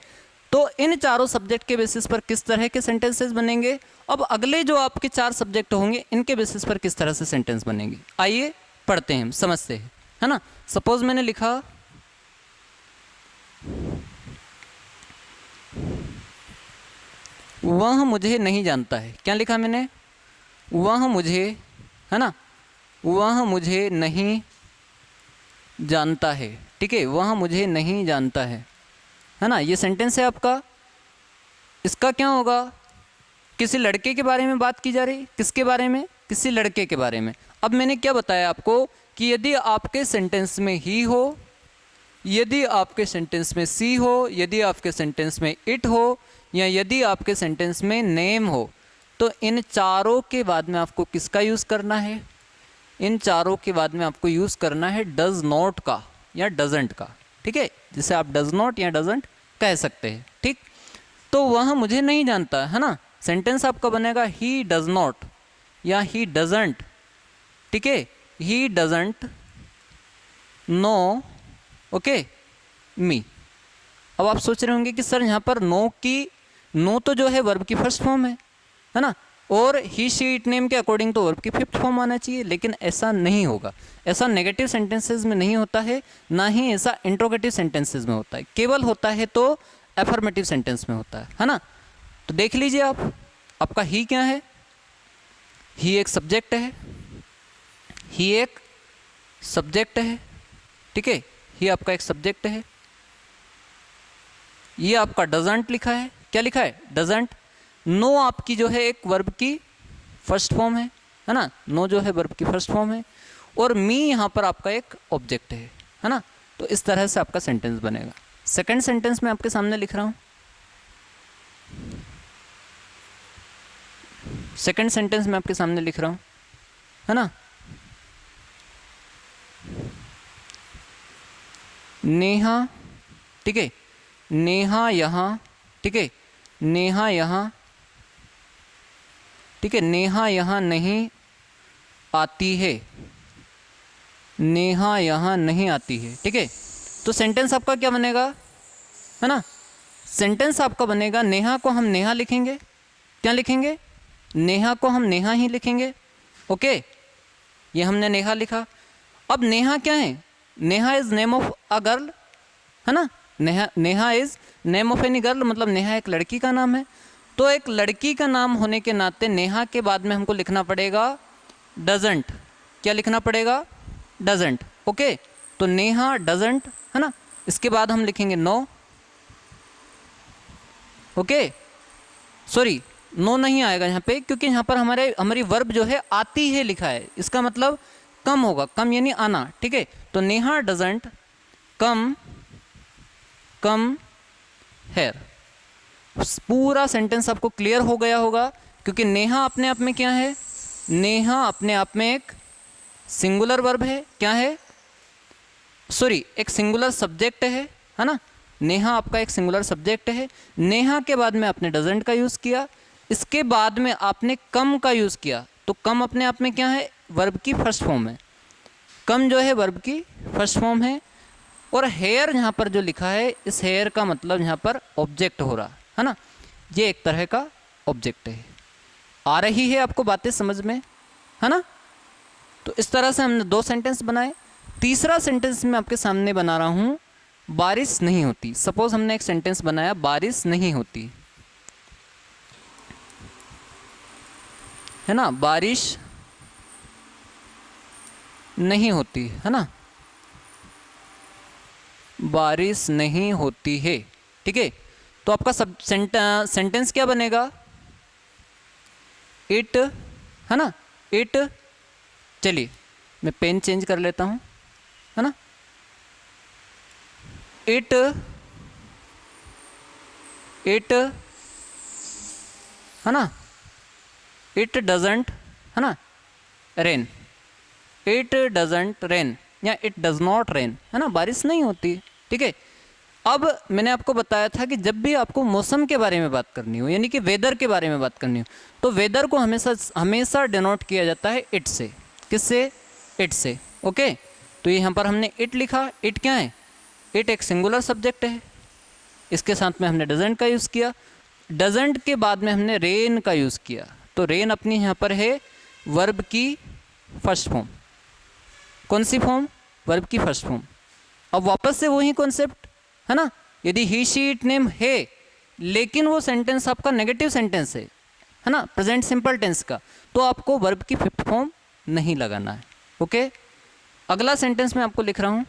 तो इन चारों सब्जेक्ट के बेसिस पर किस तरह के सेंटेंसेस बनेंगे, अब अगले जो आपके 4 सब्जेक्ट होंगे इनके बेसिस पर किस तरह से सेंटेंस बनेंगे, आइए पढ़ते हैं, समझते हैं, है ना। सपोज मैंने लिखा वह मुझे नहीं जानता है, क्या लिखा मैंने, वह मुझे, है ना, वह मुझे नहीं जानता है, ठीक है, वह मुझे नहीं जानता है ना, ये सेंटेंस है आपका। इसका क्या होगा, किसी लड़के के बारे में बात की जा रही, किसके बारे में, किसी लड़के के बारे में। अब मैंने क्या बताया आपको कि यदि आपके सेंटेंस में ही हो, यदि आपके सेंटेंस में सी हो, यदि आपके सेंटेंस में इट हो, या यदि आपके सेंटेंस में नेम हो, तो इन चारों के बाद में आपको किसका यूज़ करना है, इन चारों के बाद में आपको यूज़ करना है डज नॉट का या डजंट का, ठीक है, जिसे आप डज नॉट या डजंट कह सकते हैं, ठीक। तो वह मुझे नहीं जानता, है ना, सेंटेंस आपका बनेगा ही डज नॉट या ही डजंट, ठीक है, ही डजंट नो, ओके, मी। अब आप सोच रहे होंगे कि सर यहाँ पर नो तो जो है वर्ब की फर्स्ट फॉर्म है ना, और ही शी इट नेम के अकॉर्डिंग तो वर्ब की फिफ्थ फॉर्म आना चाहिए, लेकिन ऐसा नहीं होगा। ऐसा नेगेटिव सेंटेंसेस में नहीं होता है, ना ही ऐसा इंट्रोगेटिव सेंटेंसेस में होता है, केवल होता है तो एफर्मेटिव सेंटेंस में होता है ना। तो देख लीजिए आप, आपका ही क्या है? ही एक सब्जेक्ट है, ही एक सब्जेक्ट है, ठीक है, ही आपका एक सब्जेक्ट है। ये आपका डजंट लिखा है, क्या लिखा है? डजंट। नो आपकी जो है एक वर्ब की फर्स्ट फॉर्म है ना, नो जो है वर्ब की फर्स्ट फॉर्म है, और मी यहाँ पर आपका एक ऑब्जेक्ट है ना। तो इस तरह से आपका सेंटेंस बनेगा। सेकंड सेंटेंस मैं आपके सामने लिख रहा हूँ। सेकंड सेंटेंस मैं आपके सामने लिख रहा हूँ, है ना। नेहा, ठीक है, नेहा यहाँ, ठीक है, नेहा यहाँ, ठीक है, नेहा यहाँ नहीं आती है, नेहा यहाँ नहीं आती है, ठीक है। तो सेंटेंस आपका क्या बनेगा, है ना। सेंटेंस आपका बनेगा, नेहा को हम नेहा लिखेंगे, क्या लिखेंगे? नेहा को हम नेहा ही लिखेंगे, ओके। ये हमने नेहा लिखा। अब नेहा क्या है? Neha is name of a girl, है ना। Neha is name of any girl, मतलब नेहा एक लड़की का नाम है। तो एक लड़की का नाम होने के नाते नेहा के बाद में हमको लिखना पड़ेगा डजंट। क्या लिखना पड़ेगा? Doesn't, okay. तो नेहा डजंट, है ना। इसके बाद हम लिखेंगे नो, ओके। सॉरी, नो नहीं आएगा यहाँ पे, क्योंकि यहाँ पर हमारी वर्ब जो है आती है लिखा है। इसका मतलब कम होगा, कम यानी आना, ठीक है। तो नेहा डजंट कम हेयर। पूरा सेंटेंस आपको क्लियर हो गया होगा, क्योंकि नेहा अपने आप में क्या है? नेहा अपने आप में एक सिंगुलर वर्ब है, क्या है? सॉरी, एक सिंगुलर सब्जेक्ट है ना। नेहा आपका एक सिंगुलर सब्जेक्ट है। नेहा के बाद में आपने डजंट का यूज़ किया, इसके बाद में आपने कम का यूज़ किया। तो कम अपने आप में क्या है? वर्ब की फर्स्ट फॉर्म है। कम जो है वर्ब की फर्स्ट फॉर्म है। और हेयर यहाँ पर जो लिखा है, इस हेयर का मतलब यहाँ पर ऑब्जेक्ट हो रहा है ना। ये एक तरह का ऑब्जेक्ट है। आ रही है आपको बातें समझ में, है ना। तो इस तरह से हमने दो सेंटेंस बनाए। तीसरा सेंटेंस मैं आपके सामने बना रहा हूँ, बारिश नहीं होती। सपोज हमने एक सेंटेंस बनाया, बारिश नहीं होती, है ना। बारिश नहीं होती, है ना। बारिश नहीं होती है, ठीक है। तो आपका सब सेंटेंस क्या बनेगा? इट, है ना, इट। चलिए मैं पेन चेंज कर लेता हूँ, है ना। इट है ना, इट डजंट, है ना, रेन। इट डजंट रेन या इट डज नॉट रेन, है ना, बारिश नहीं होती, ठीक है। अब मैंने आपको बताया था कि जब भी आपको मौसम के बारे में बात करनी हो, यानी कि वेदर के बारे में बात करनी हो, तो वेदर को हमेशा डिनोट किया जाता है इट से। किससे? इट से, ओके। तो यहाँ पर हमने इट लिखा। इट क्या है? इट एक सिंगुलर सब्जेक्ट है। इसके साथ में हमने डजंट का यूज़ किया। डजंट के बाद में हमने रेन का यूज़ किया। तो रेन अपनी यहाँ पर है वर्ब की फर्स्ट फॉर्म। कौन सी फॉर्म? वर्ब की फर्स्ट फॉर्म। अब वापस से वही कॉन्सेप्ट, है ना। यदि ही शी इट नेम है, लेकिन वो सेंटेंस आपका नेगेटिव सेंटेंस है ना, प्रेजेंट सिंपल टेंस का, तो आपको वर्ब की फिफ्थ फॉर्म नहीं लगाना है, ओके। अगला सेंटेंस मैं आपको लिख रहा हूँ,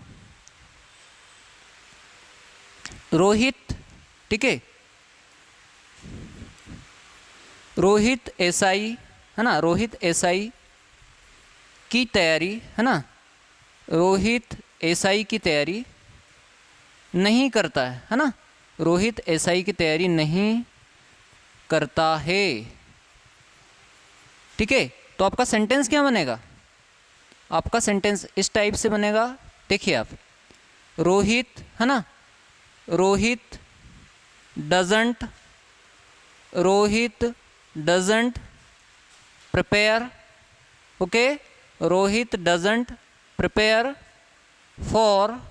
रोहित, ठीक है, रोहित एसआई, है ना, रोहित एसआई की तैयारी, है ना, रोहित एसआई की तैयारी नहीं करता है ना। रोहित एसआई की तैयारी नहीं करता है, ठीक है। तो आपका सेंटेंस क्या बनेगा? आपका सेंटेंस इस टाइप से बनेगा, देखिए आप, रोहित, है ना, Rohit doesn't prepare, okay, Rohit doesn't prepare for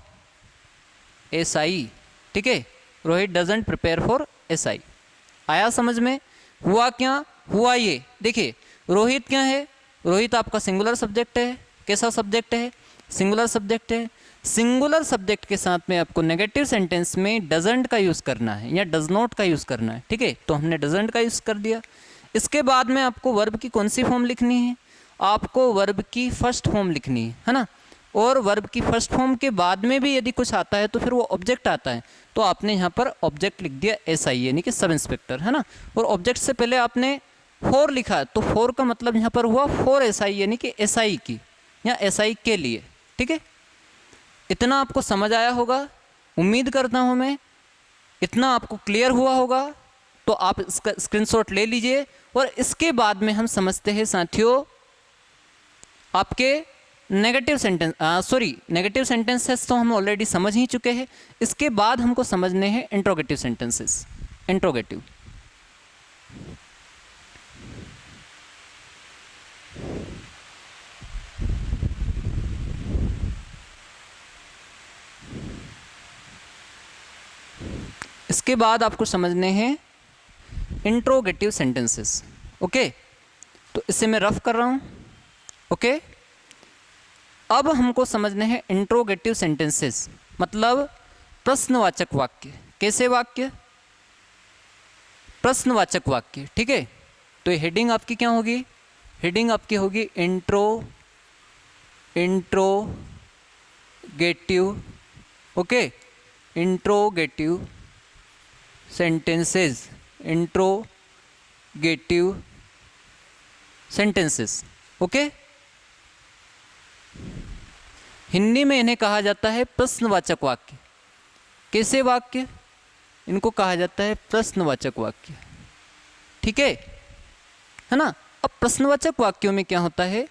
SI, ठीक है, Rohit doesn't prepare for SI. आया समझ में? हुआ क्या? हुआ ये, देखिए, रोहित क्या है? रोहित आपका सिंगुलर सब्जेक्ट है। कैसा सब्जेक्ट है? सिंगुलर सब्जेक्ट है। सिंगुलर सब्जेक्ट के साथ में आपको नेगेटिव सेंटेंस में डजंट का यूज़ करना है या डज नॉट का यूज़ करना है, ठीक है। तो हमने डजंट का यूज़ कर दिया। इसके बाद में आपको वर्ब की कौन सी फॉर्म लिखनी है, आपको वर्ब की फर्स्ट फॉर्म लिखनी है ना। और वर्ब की फर्स्ट फॉर्म के बाद में भी यदि कुछ आता है तो फिर वो ऑब्जेक्ट आता है, तो आपने यहाँ पर ऑब्जेक्ट लिख दिया SI यानी कि सब इंस्पेक्टर, है ना। और ऑब्जेक्ट से पहले आपने फॉर लिखा है, तो फॉर का मतलब यहाँ पर हुआ फॉर SI यानी कि SI की या SI के लिए, ठीक है। इतना आपको समझ आया होगा, उम्मीद करता हूँ मैं, इतना आपको क्लियर हुआ होगा। तो आप इसका स्क्रीनशॉट ले लीजिए और इसके बाद में हम समझते हैं साथियों आपके नेगेटिव सेंटेंस, नेगेटिव सेंटेंसेस तो हम ऑलरेडी समझ ही चुके हैं। इसके बाद हमको समझने हैं इंट्रोगेटिव सेंटेंसेस। इंट्रोगेटिव, इसके बाद आपको समझने हैं इंट्रोगेटिव सेंटेंसेस। ओके, तो इसे मैं रफ कर रहा हूँ। ओके, अब हमको समझने हैं इंट्रोगेटिव सेंटेंसेस, मतलब प्रश्नवाचक वाक्य। कैसे वाक्य? प्रश्नवाचक वाक्य, ठीक है। तो ये हेडिंग आपकी क्या होगी? हेडिंग आपकी होगी interrogative. Okay, interrogative sentences, interrogative sentences. Okay, Hindi में इन्हें कहा जाता है प्रश्नवाचक वाक्य। कैसे वाक्य? इनको कहा जाता है प्रश्नवाचक वाक्य, ठीक है ना। अब प्रश्नवाचक वाक्यों में क्या होता है,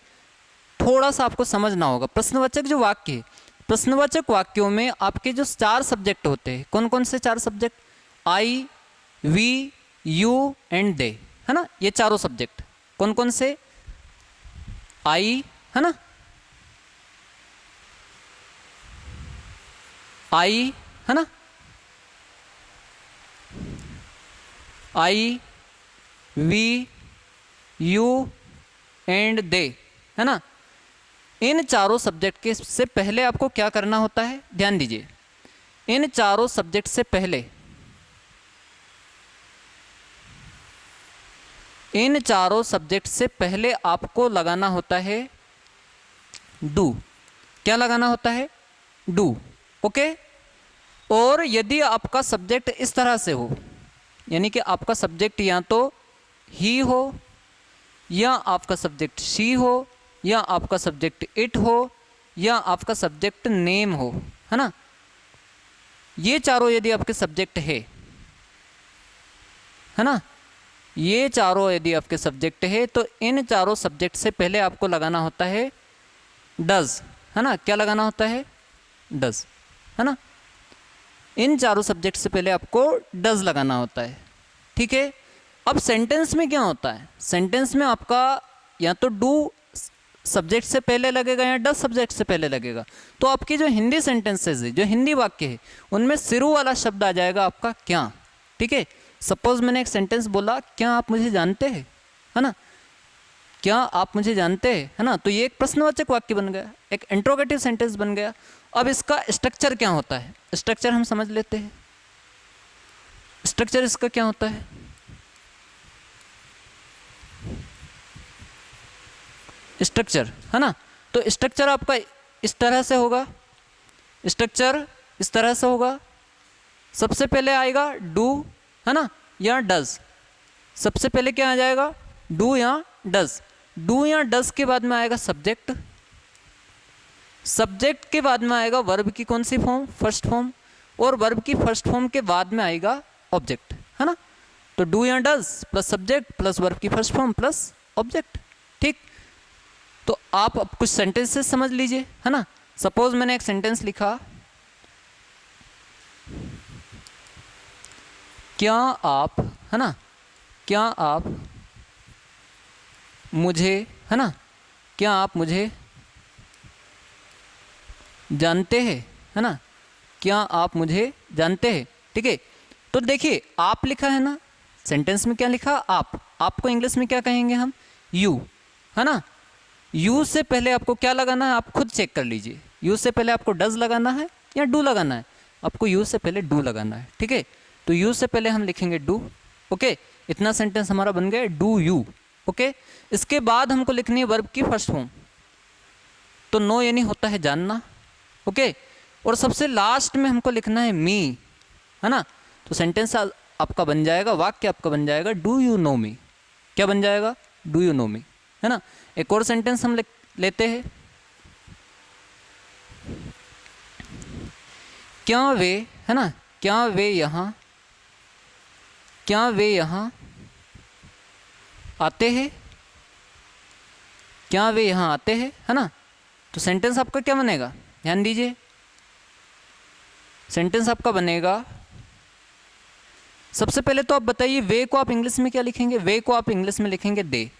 थोड़ा सा आपको समझना होगा। प्रश्नवाचक जो वाक्य है, प्रश्नवाचक वाक्यों में आपके जो 4 सब्जेक्ट होते हैं, कौन कौन से 4 subject? I, we, you and they, है ना। ये चारों सब्जेक्ट कौन कौन से? आई, है ना, आई, है ना, आई, वी, यू एंड दे, है ना। इन चारों सब्जेक्ट के से पहले आपको क्या करना होता है, ध्यान दीजिए। इन चारों सब्जेक्ट से पहले, इन चारों सब्जेक्ट से पहले आपको लगाना होता है डू। क्या लगाना होता है? डू। ओके, और यदि आपका सब्जेक्ट इस तरह से हो, यानी कि आपका सब्जेक्ट या तो ही हो, या आपका सब्जेक्ट शी हो, या आपका सब्जेक्ट इट हो, या आपका सब्जेक्ट नेम हो, है ना। ये चारों यदि आपके सब्जेक्ट है ना, ये चारों यदि आपके सब्जेक्ट है, तो इन चारों सब्जेक्ट से पहले आपको लगाना होता है डज, है ना। क्या लगाना होता है? डज, है ना। इन चारों सब्जेक्ट से पहले आपको डज लगाना होता है, ठीक है। अब सेंटेंस में क्या होता है? सेंटेंस में आपका या तो डू सब्जेक्ट से पहले लगेगा या डज सब्जेक्ट से पहले लगेगा। तो आपकी जो हिंदी सेंटेंसेज है, जो हिंदी वाक्य है, उनमें शुरू वाला शब्द आ जाएगा आपका क्या, ठीक है। सपोज मैंने एक सेंटेंस बोला, क्या आप मुझे जानते हैं, है ना। क्या आप मुझे जानते हैं, है ना। तो ये एक प्रश्नवाचक वाक्य बन गया, एक इंट्रोगेटिव सेंटेंस बन गया। अब इसका स्ट्रक्चर क्या होता है, स्ट्रक्चर हम समझ लेते हैं। स्ट्रक्चर इसका क्या होता है? स्ट्रक्चर, है ना। तो स्ट्रक्चर आपका इस तरह से होगा, स्ट्रक्चर इस तरह से होगा। सबसे पहले आएगा डू, है ना, या डज। सबसे पहले क्या आ जाएगा? डू या डज। डू या डज के बाद में आएगा सब्जेक्ट। सब्जेक्ट के बाद में आएगा वर्ब की कौन सी फॉर्म? First form. और वर्ब की फर्स्ट फॉर्म के बाद में आएगा ऑब्जेक्ट, है ना। तो डू या does plus subject plus verb की फर्स्ट फॉर्म प्लस ऑब्जेक्ट, ठीक। तो आप अब कुछ सेंटेंसेस समझ लीजिए, है ना। सपोज मैंने एक सेंटेंस लिखा, क्या आप, है ना, क्या आप मुझे, है ना, क्या आप मुझे जानते हैं, है ना, क्या आप मुझे जानते हैं, ठीक है। तो देखिए आप लिखा है ना, सेंटेंस में क्या लिखा? आप। आपको इंग्लिश में क्या कहेंगे हम? यू, है ना। यू से पहले आपको क्या लगाना है, आप खुद चेक कर लीजिए। यू से पहले आपको डज लगाना है या डू लगाना है? आपको यू से पहले डू लगाना है, ठीक है। तो यू से पहले हम लिखेंगे डू, ओके। इतना सेंटेंस हमारा बन गया डू यू। ओके, इसके बाद हमको लिखनी है वर्ब की फर्स्ट फॉर्म। तो नो यानी होता है जानना। ओके, और सबसे लास्ट में हमको लिखना है मी, है ना। तो सेंटेंस आपका बन जाएगा, वाक्य आपका बन जाएगा डू यू नो मी। क्या बन जाएगा? डू यू नो मी, है ना। एक और सेंटेंस हम लेते हैं। क्या वे, है ना, क्या वे यहाँ, क्या वे यहाँ आते हैं, क्या वे यहाँ आते हैं, है ना। तो सेंटेंस आपका क्या बनेगा? ध्यान दीजिए, सेंटेंस आपका बनेगा, सबसे पहले तो आप बताइए वे को आप इंग्लिश में क्या लिखेंगे? वे को आप इंग्लिश में लिखेंगे दे।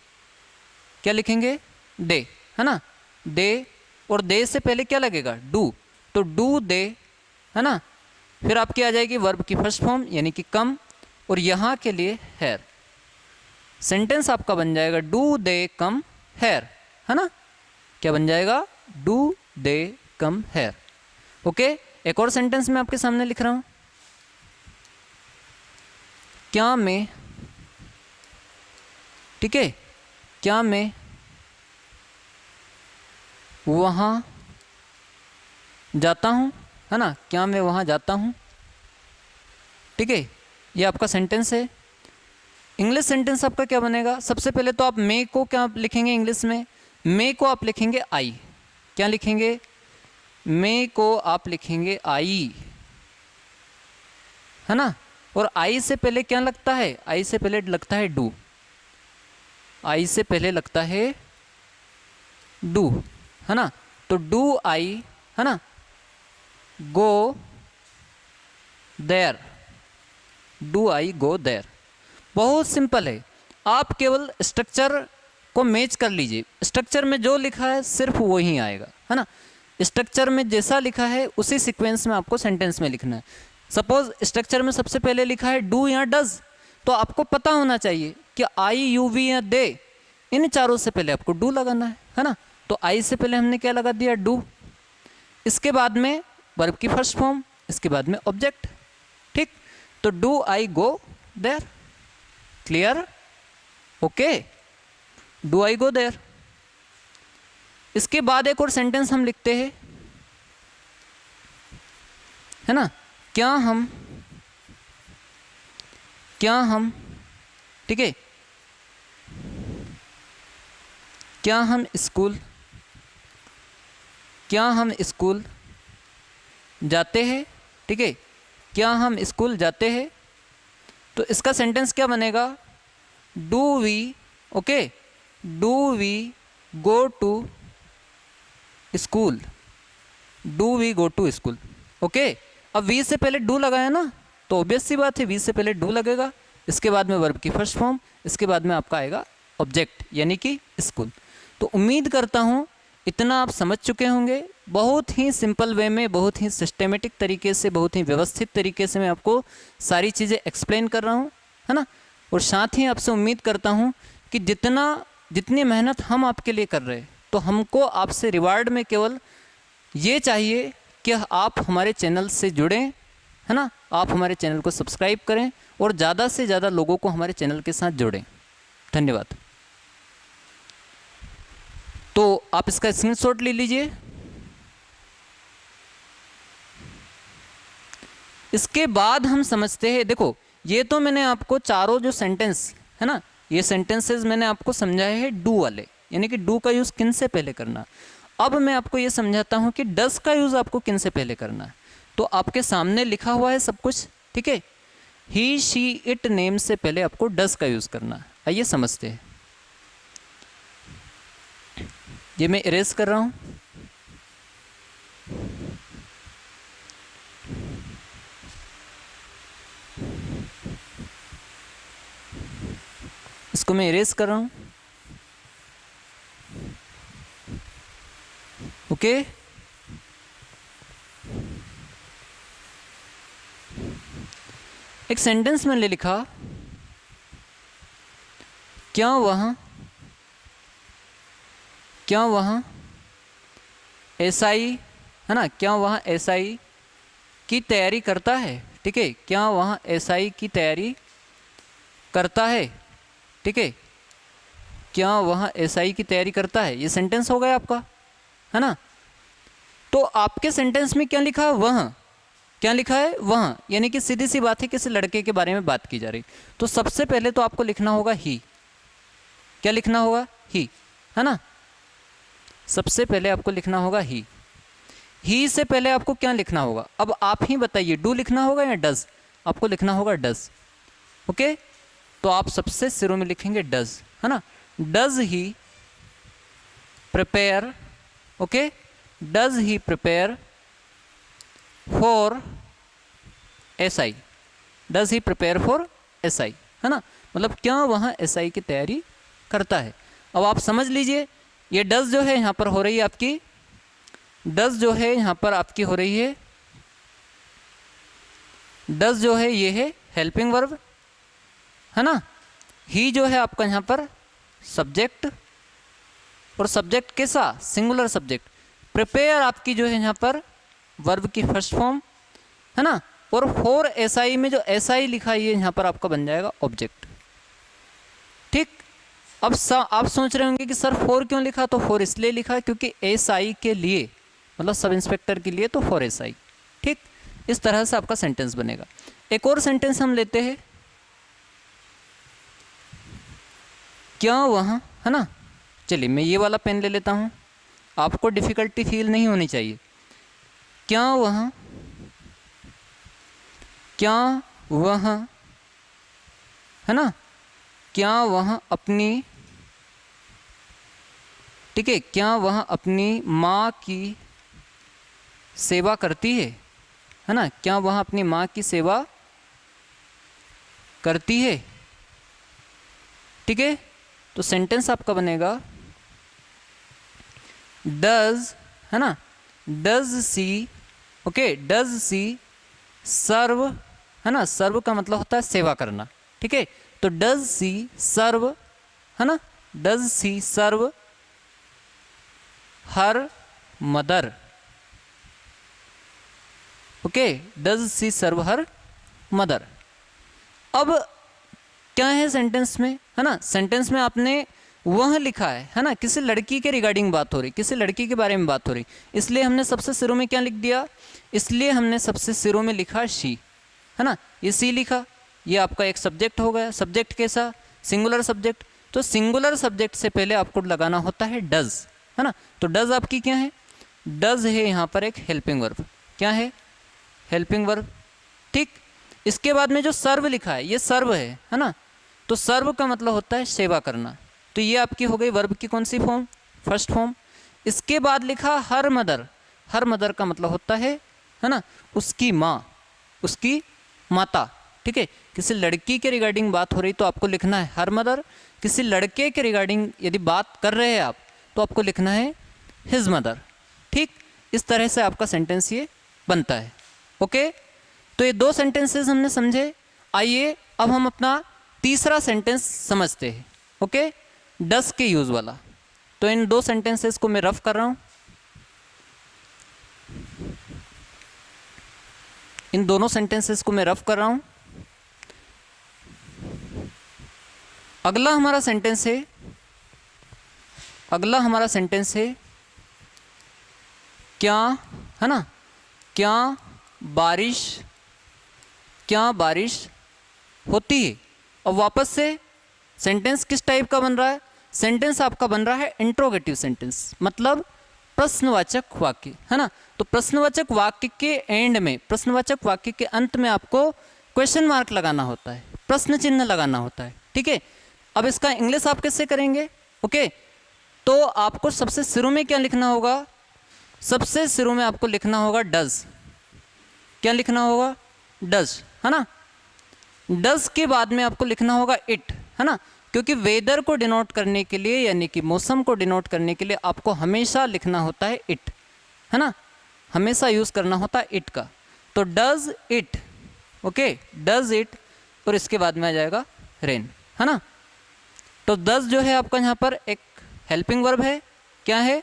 क्या लिखेंगे? दे, है ना। दे, और दे से पहले क्या लगेगा? डू। तो डू दे, है ना। फिर आपकी आ जाएगी वर्ब की फर्स्ट फॉर्म यानी कि कम, और यहाँ के लिए हैर। सेंटेंस आपका बन जाएगा डू दे कम हैर, है ना। क्या बन जाएगा? Do they come hair. Okay, एक और सेंटेंस मैं आपके सामने लिख रहा हूं। क्या मैं, ठीक है, क्या मैं वहां जाता हूं, है ना। क्या मैं वहां जाता हूं, ठीक है, ये आपका सेंटेंस है। इंग्लिश सेंटेंस आपका क्या बनेगा? सबसे पहले तो आप मे को क्या लिखेंगे इंग्लिश में? मे को आप लिखेंगे आई। क्या लिखेंगे? मे को आप लिखेंगे आई, है ना। और आई से पहले क्या लगता है? आई से पहले लगता है डू। आई से पहले लगता है डू, है ना। तो डू आई, है ना, go there, do I go there. बहुत सिंपल है, आप केवल स्ट्रक्चर को मैच कर लीजिए। स्ट्रक्चर में जो लिखा है सिर्फ वो ही आएगा, है ना। स्ट्रक्चर में जैसा लिखा है उसी सीक्वेंस में आपको सेंटेंस में लिखना है। सपोज स्ट्रक्चर में सबसे पहले लिखा है डू या डज, तो आपको पता होना चाहिए कि आई, यू, वी या दे, इन चारों से पहले आपको डू लगाना है ना। तो आई से पहले हमने क्या लगा दिया? डू। इसके बाद में वर्ब की फर्स्ट फॉर्म, इसके बाद में ऑब्जेक्ट, ठीक। तो do I go there, clear? Okay, do I go there. इसके बाद एक और सेंटेंस हम लिखते हैं, है ना। क्या हम, ठीक है, क्या हम स्कूल जाते हैं, ठीक है, क्या हम स्कूल जाते हैं। तो इसका सेंटेंस क्या बनेगा? Do we, okay, do we go to school, do we go to school. Okay, अब वी से पहले डू लगाया ना, तो ऑब्वियस सी बात है वी से पहले डू लगेगा। इसके बाद में वर्ब की फर्स्ट फॉर्म, इसके बाद में आपका आएगा ऑब्जेक्ट यानी कि स्कूल। तो उम्मीद करता हूँ इतना आप समझ चुके होंगे। बहुत ही सिंपल वे में, बहुत ही सिस्टेमेटिक तरीके से, बहुत ही व्यवस्थित तरीके से मैं आपको सारी चीज़ें एक्सप्लेन कर रहा हूँ, है ना। और साथ ही आपसे उम्मीद करता हूँ कि जितनी मेहनत हम आपके लिए कर रहे हैं, तो हमको आपसे रिवार्ड में केवल ये चाहिए कि आप हमारे चैनल से जुड़ें, है ना। आप हमारे चैनल को सब्सक्राइब करें और ज़्यादा से ज़्यादा लोगों को हमारे चैनल के साथ जोड़ें। धन्यवाद। तो आप इसका स्क्रीनशॉट ले लीजिए। इसके बाद हम समझते हैं, देखो ये तो मैंने आपको चारों जो सेंटेंस है ना, ये सेंटेंसेस मैंने आपको समझाए हैं डू वाले, यानी कि डू का यूज़ किन से पहले करना। अब मैं आपको ये समझाता हूँ कि डस का यूज़ आपको किन से पहले करना है। तो आपके सामने लिखा हुआ है सब कुछ, ठीक है। ही, शी, इट, नेम से पहले आपको डस का यूज़ करना है। आइए समझते हैं। ये मैं इरेज कर रहा हूँ। इसको मैं इरेज कर रहा हूँ, ओके। एक सेंटेंस मैंने लिखा, क्या वहाँ एसआई, है ना, क्या वहाँ एसआई की तैयारी करता है, ठीक है। क्या वहाँ एसआई की तैयारी करता है, ठीक है, क्या वह एसआई की तैयारी करता है, ये सेंटेंस हो गया आपका, है ना। तो आपके सेंटेंस में क्या लिखा है, वह, क्या लिखा है, वह, यानी कि सीधी सी बात है किसी लड़के के बारे में बात की जा रही। तो सबसे पहले तो आपको लिखना होगा ही, क्या लिखना होगा, ही, है ना। सबसे पहले आपको लिखना होगा ही से पहले आपको क्या लिखना होगा, अब आप ही बताइए, डू लिखना होगा या डज, आपको लिखना होगा डज, ओके। तो आप सबसे शुरू में लिखेंगे डज, है ना, does he prepare, okay, does he prepare for SI, does he prepare for SI, है ना, मतलब क्या वह एसआई की तैयारी करता है। अब आप समझ लीजिए, ये डज जो है यहाँ पर हो रही है आपकी, डज जो है यहाँ पर आपकी हो रही है, डज जो है ये है हेल्पिंग वर्ब, है ना। ही जो है आपका यहाँ पर सब्जेक्ट, और सब्जेक्ट कैसा, सिंगुलर सब्जेक्ट। प्रिपेयर आपकी जो है यहाँ पर वर्ब की फर्स्ट फॉर्म, है ना, और फॉर एसआई में जो एसआई लिखा है ये यहाँ पर आपका बन जाएगा ऑब्जेक्ट, ठीक। अब आप सोच रहे होंगे कि सर फॉर क्यों लिखा, तो फॉर इसलिए लिखा क्योंकि एसआई के लिए, मतलब सब इंस्पेक्टर के लिए, तो फॉर एसआई, ठीक। इस तरह से आपका सेंटेंस बनेगा। एक और सेंटेंस हम लेते हैं, क्या वह, है ना, चलिए मैं ये वाला पेन ले लेता हूँ, आपको डिफ़िकल्टी फील नहीं होनी चाहिए। क्या वह, क्या वह, है ना, क्या वह अपनी, ठीक है, क्या वह अपनी माँ की सेवा करती है ना, क्या वह अपनी माँ की सेवा करती है, ठीक है। तो सेंटेंस आपका बनेगा डज, है ना, does see, okay, does C serve, है ना, सर्व का मतलब होता है सेवा करना, ठीक है। तो डज सी सर्व, है ना, does C serve her mother, okay, does C serve her mother. अब क्या है सेंटेंस में, है ना, सेंटेंस में आपने वह लिखा है ना, किसी लड़की के रिगार्डिंग बात हो रही, किसी लड़की के बारे में बात हो रही, इसलिए हमने सबसे शुरू में क्या लिख दिया, इसलिए हमने सबसे शुरू में लिखा शी, है ना, ये सी लिखा, ये आपका एक सब्जेक्ट हो गया। सब्जेक्ट कैसा, सिंगुलर सब्जेक्ट। तो सिंगुलर सब्जेक्ट से पहले आपको लगाना होता है डज, है ना। तो डज आपकी क्या है, डज है यहाँ पर एक हेल्पिंग वर्ब, क्या है, हेल्पिंग वर्ब, ठीक। इसके बाद में जो सर्व लिखा है ये सर्व है ना, तो सर्व का मतलब होता है सेवा करना। तो ये आपकी हो गई वर्ब की कौन सी फॉर्म, फर्स्ट फॉर्म। इसके बाद लिखा हर मदर, हर मदर का मतलब होता है ना, उसकी माँ, उसकी माता, ठीक है। किसी लड़की के रिगार्डिंग बात हो रही तो आपको लिखना है हर मदर, किसी लड़के के रिगार्डिंग यदि बात कर रहे हैं आप तो आपको लिखना है हिज मदर, ठीक। इस तरह से आपका सेंटेंस ये बनता है, ओके। तो ये दो सेंटेंसेस हमने समझे। आइए अब हम अपना तीसरा सेंटेंस समझते हैं, ओके, डस के यूज़ वाला। तो इन दो सेंटेंसेस को मैं रफ कर रहा हूँ, इन दोनों सेंटेंसेस को मैं रफ कर रहा हूँ। अगला हमारा सेंटेंस है, अगला हमारा सेंटेंस है क्या, है ना, क्या बारिश, क्या बारिश होती है। और वापस से सेंटेंस किस टाइप का बन रहा है, सेंटेंस आपका बन रहा है इंट्रोगेटिव सेंटेंस, मतलब प्रश्नवाचक वाक्य, है ना। तो प्रश्नवाचक वाक्य के एंड में, प्रश्नवाचक वाक्य के अंत में आपको क्वेश्चन मार्क लगाना होता है, प्रश्न चिन्ह लगाना होता है, ठीक है। अब इसका इंग्लिश आप कैसे करेंगे, ओके। तो आपको सबसे शुरू में क्या लिखना होगा, सबसे शुरू में आपको लिखना होगा डज, क्या लिखना होगा, डज, है ना। डज के बाद में आपको लिखना होगा इट, है ना, क्योंकि वेदर को डिनोट करने के लिए, यानी कि मौसम को डिनोट करने के लिए आपको हमेशा लिखना होता है इट, है ना, हमेशा यूज़ करना होता है इट का। तो does it, okay, does it, और इसके बाद में आ जाएगा रेन, है ना। तो डज जो है आपका यहाँ पर एक हेल्पिंग वर्ब है, क्या है,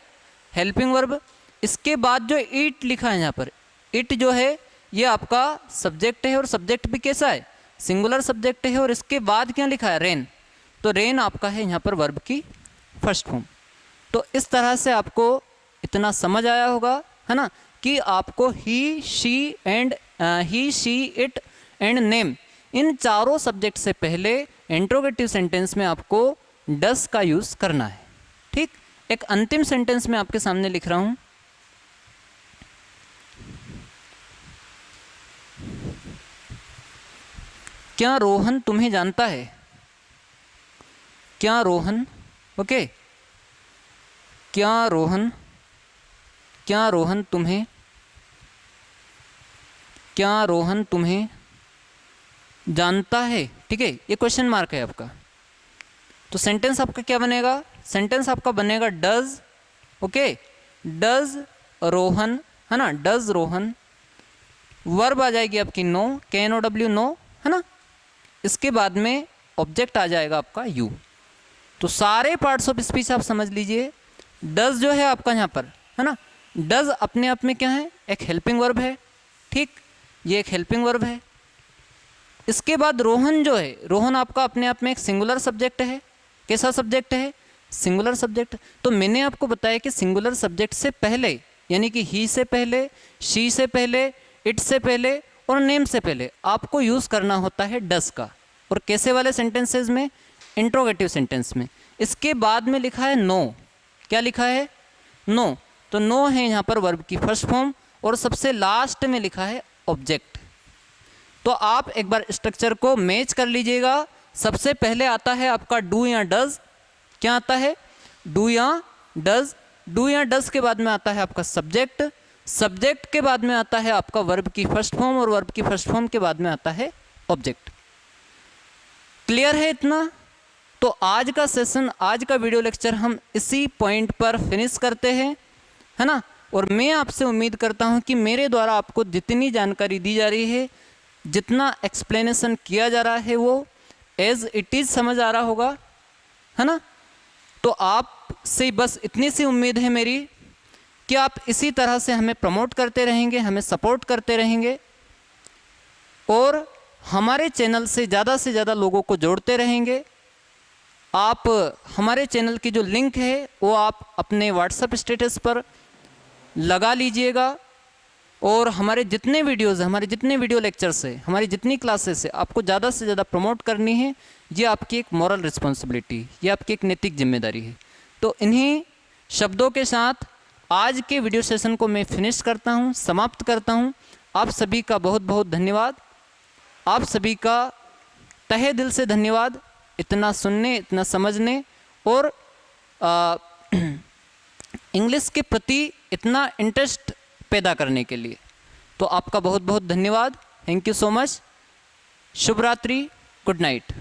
हेल्पिंग वर्ब। इसके बाद जो इट लिखा है यहाँ पर, इट जो है ये आपका सब्जेक्ट है, और सब्जेक्ट भी कैसा है, सिंगुलर सब्जेक्ट है और इसके बाद क्या लिखा है, रेन, तो रेन आपका है यहाँ पर वर्ब की फर्स्ट फॉर्म। तो इस तरह से आपको इतना समझ आया होगा, है ना, कि आपको ही, शी, इट एंड नेम, इन चारों सब्जेक्ट से पहले इंट्रोगेटिव सेंटेंस में आपको डस का यूज़ करना है। ठीक, एक अंतिम सेंटेंस में आपके सामने लिख रहा हूँ। क्या रोहन तुम्हें जानता है? क्या रोहन, ओके, क्या रोहन तुम्हें, क्या रोहन तुम्हें जानता है? ठीक है, ये क्वेश्चन मार्क है आपका। तो सेंटेंस आपका क्या बनेगा? सेंटेंस आपका बनेगा डज, ओके, डज रोहन, है ना, डज रोहन। वर्ब आ जाएगी आपकी नो, KNOW, नो, है ना। इसके बाद में ऑब्जेक्ट आ जाएगा आपका यू। तो सारे पार्ट्स ऑफ स्पीच आप समझ लीजिए। डज जो है आपका यहाँ पर, है ना, डज अपने आप में क्या है, एक हेल्पिंग वर्ब है। ठीक, ये एक हेल्पिंग वर्ब है। इसके बाद रोहन जो है, रोहन आपका अपने आप में एक सिंगुलर सब्जेक्ट है। कैसा सब्जेक्ट है? Singular subject. तो मैंने आपको बताया कि सिंगुलर सब्जेक्ट से पहले, यानी कि ही से पहले, शी से पहले, इट से पहले और नेम से पहले आपको यूज़ करना होता है डस का। और कैसे वाले सेंटेंसेस में? इंट्रोगेटिव सेंटेंस में। इसके बाद में लिखा है नो। क्या लिखा है? नो। तो नो है यहाँ पर वर्ब की फर्स्ट फॉर्म और सबसे लास्ट में लिखा है ऑब्जेक्ट। तो आप एक बार स्ट्रक्चर को मैच कर लीजिएगा। सबसे पहले आता है आपका डू या डज। क्या आता है? डू या डज। डू या डज के बाद में आता है आपका सब्जेक्ट। सब्जेक्ट के बाद में आता है आपका वर्ब की फर्स्ट फॉर्म और वर्ब की फर्स्ट फॉर्म के बाद में आता है ऑब्जेक्ट। क्लियर है इतना? तो आज का सेशन, आज का वीडियो लेक्चर हम इसी पॉइंट पर फिनिश करते हैं, है ना। और मैं आपसे उम्मीद करता हूं कि मेरे द्वारा आपको जितनी जानकारी दी जा रही है, जितना एक्सप्लेनेशन किया जा रहा है, वो एज इट इज़ समझ आ रहा होगा, है ना। तो आपसे बस इतनी सी उम्मीद है मेरी कि आप इसी तरह से हमें प्रमोट करते रहेंगे, हमें सपोर्ट करते रहेंगे और हमारे चैनल से ज़्यादा लोगों को जोड़ते रहेंगे। आप हमारे चैनल की जो लिंक है वो आप अपने व्हाट्सएप स्टेटस पर लगा लीजिएगा और हमारे जितने वीडियोज़ हैं, हमारे जितने वीडियो लेक्चर्स हैं, हमारी जितनी क्लासेस है, आपको ज़्यादा से ज़्यादा प्रमोट करनी है। ये आपकी एक मॉरल रिस्पॉन्सिबिलिटी, ये आपकी एक नैतिक जिम्मेदारी है। तो इन्हीं शब्दों के साथ आज के वीडियो सेशन को मैं फिनिश करता हूँ, समाप्त करता हूँ। आप सभी का बहुत बहुत धन्यवाद। आप सभी का तहे दिल से धन्यवाद इतना सुनने, इतना समझने और इंग्लिश के प्रति इतना इंटरेस्ट पैदा करने के लिए। तो आपका बहुत बहुत धन्यवाद। Thank you so much. शुभ रात्रि, गुड नाइट।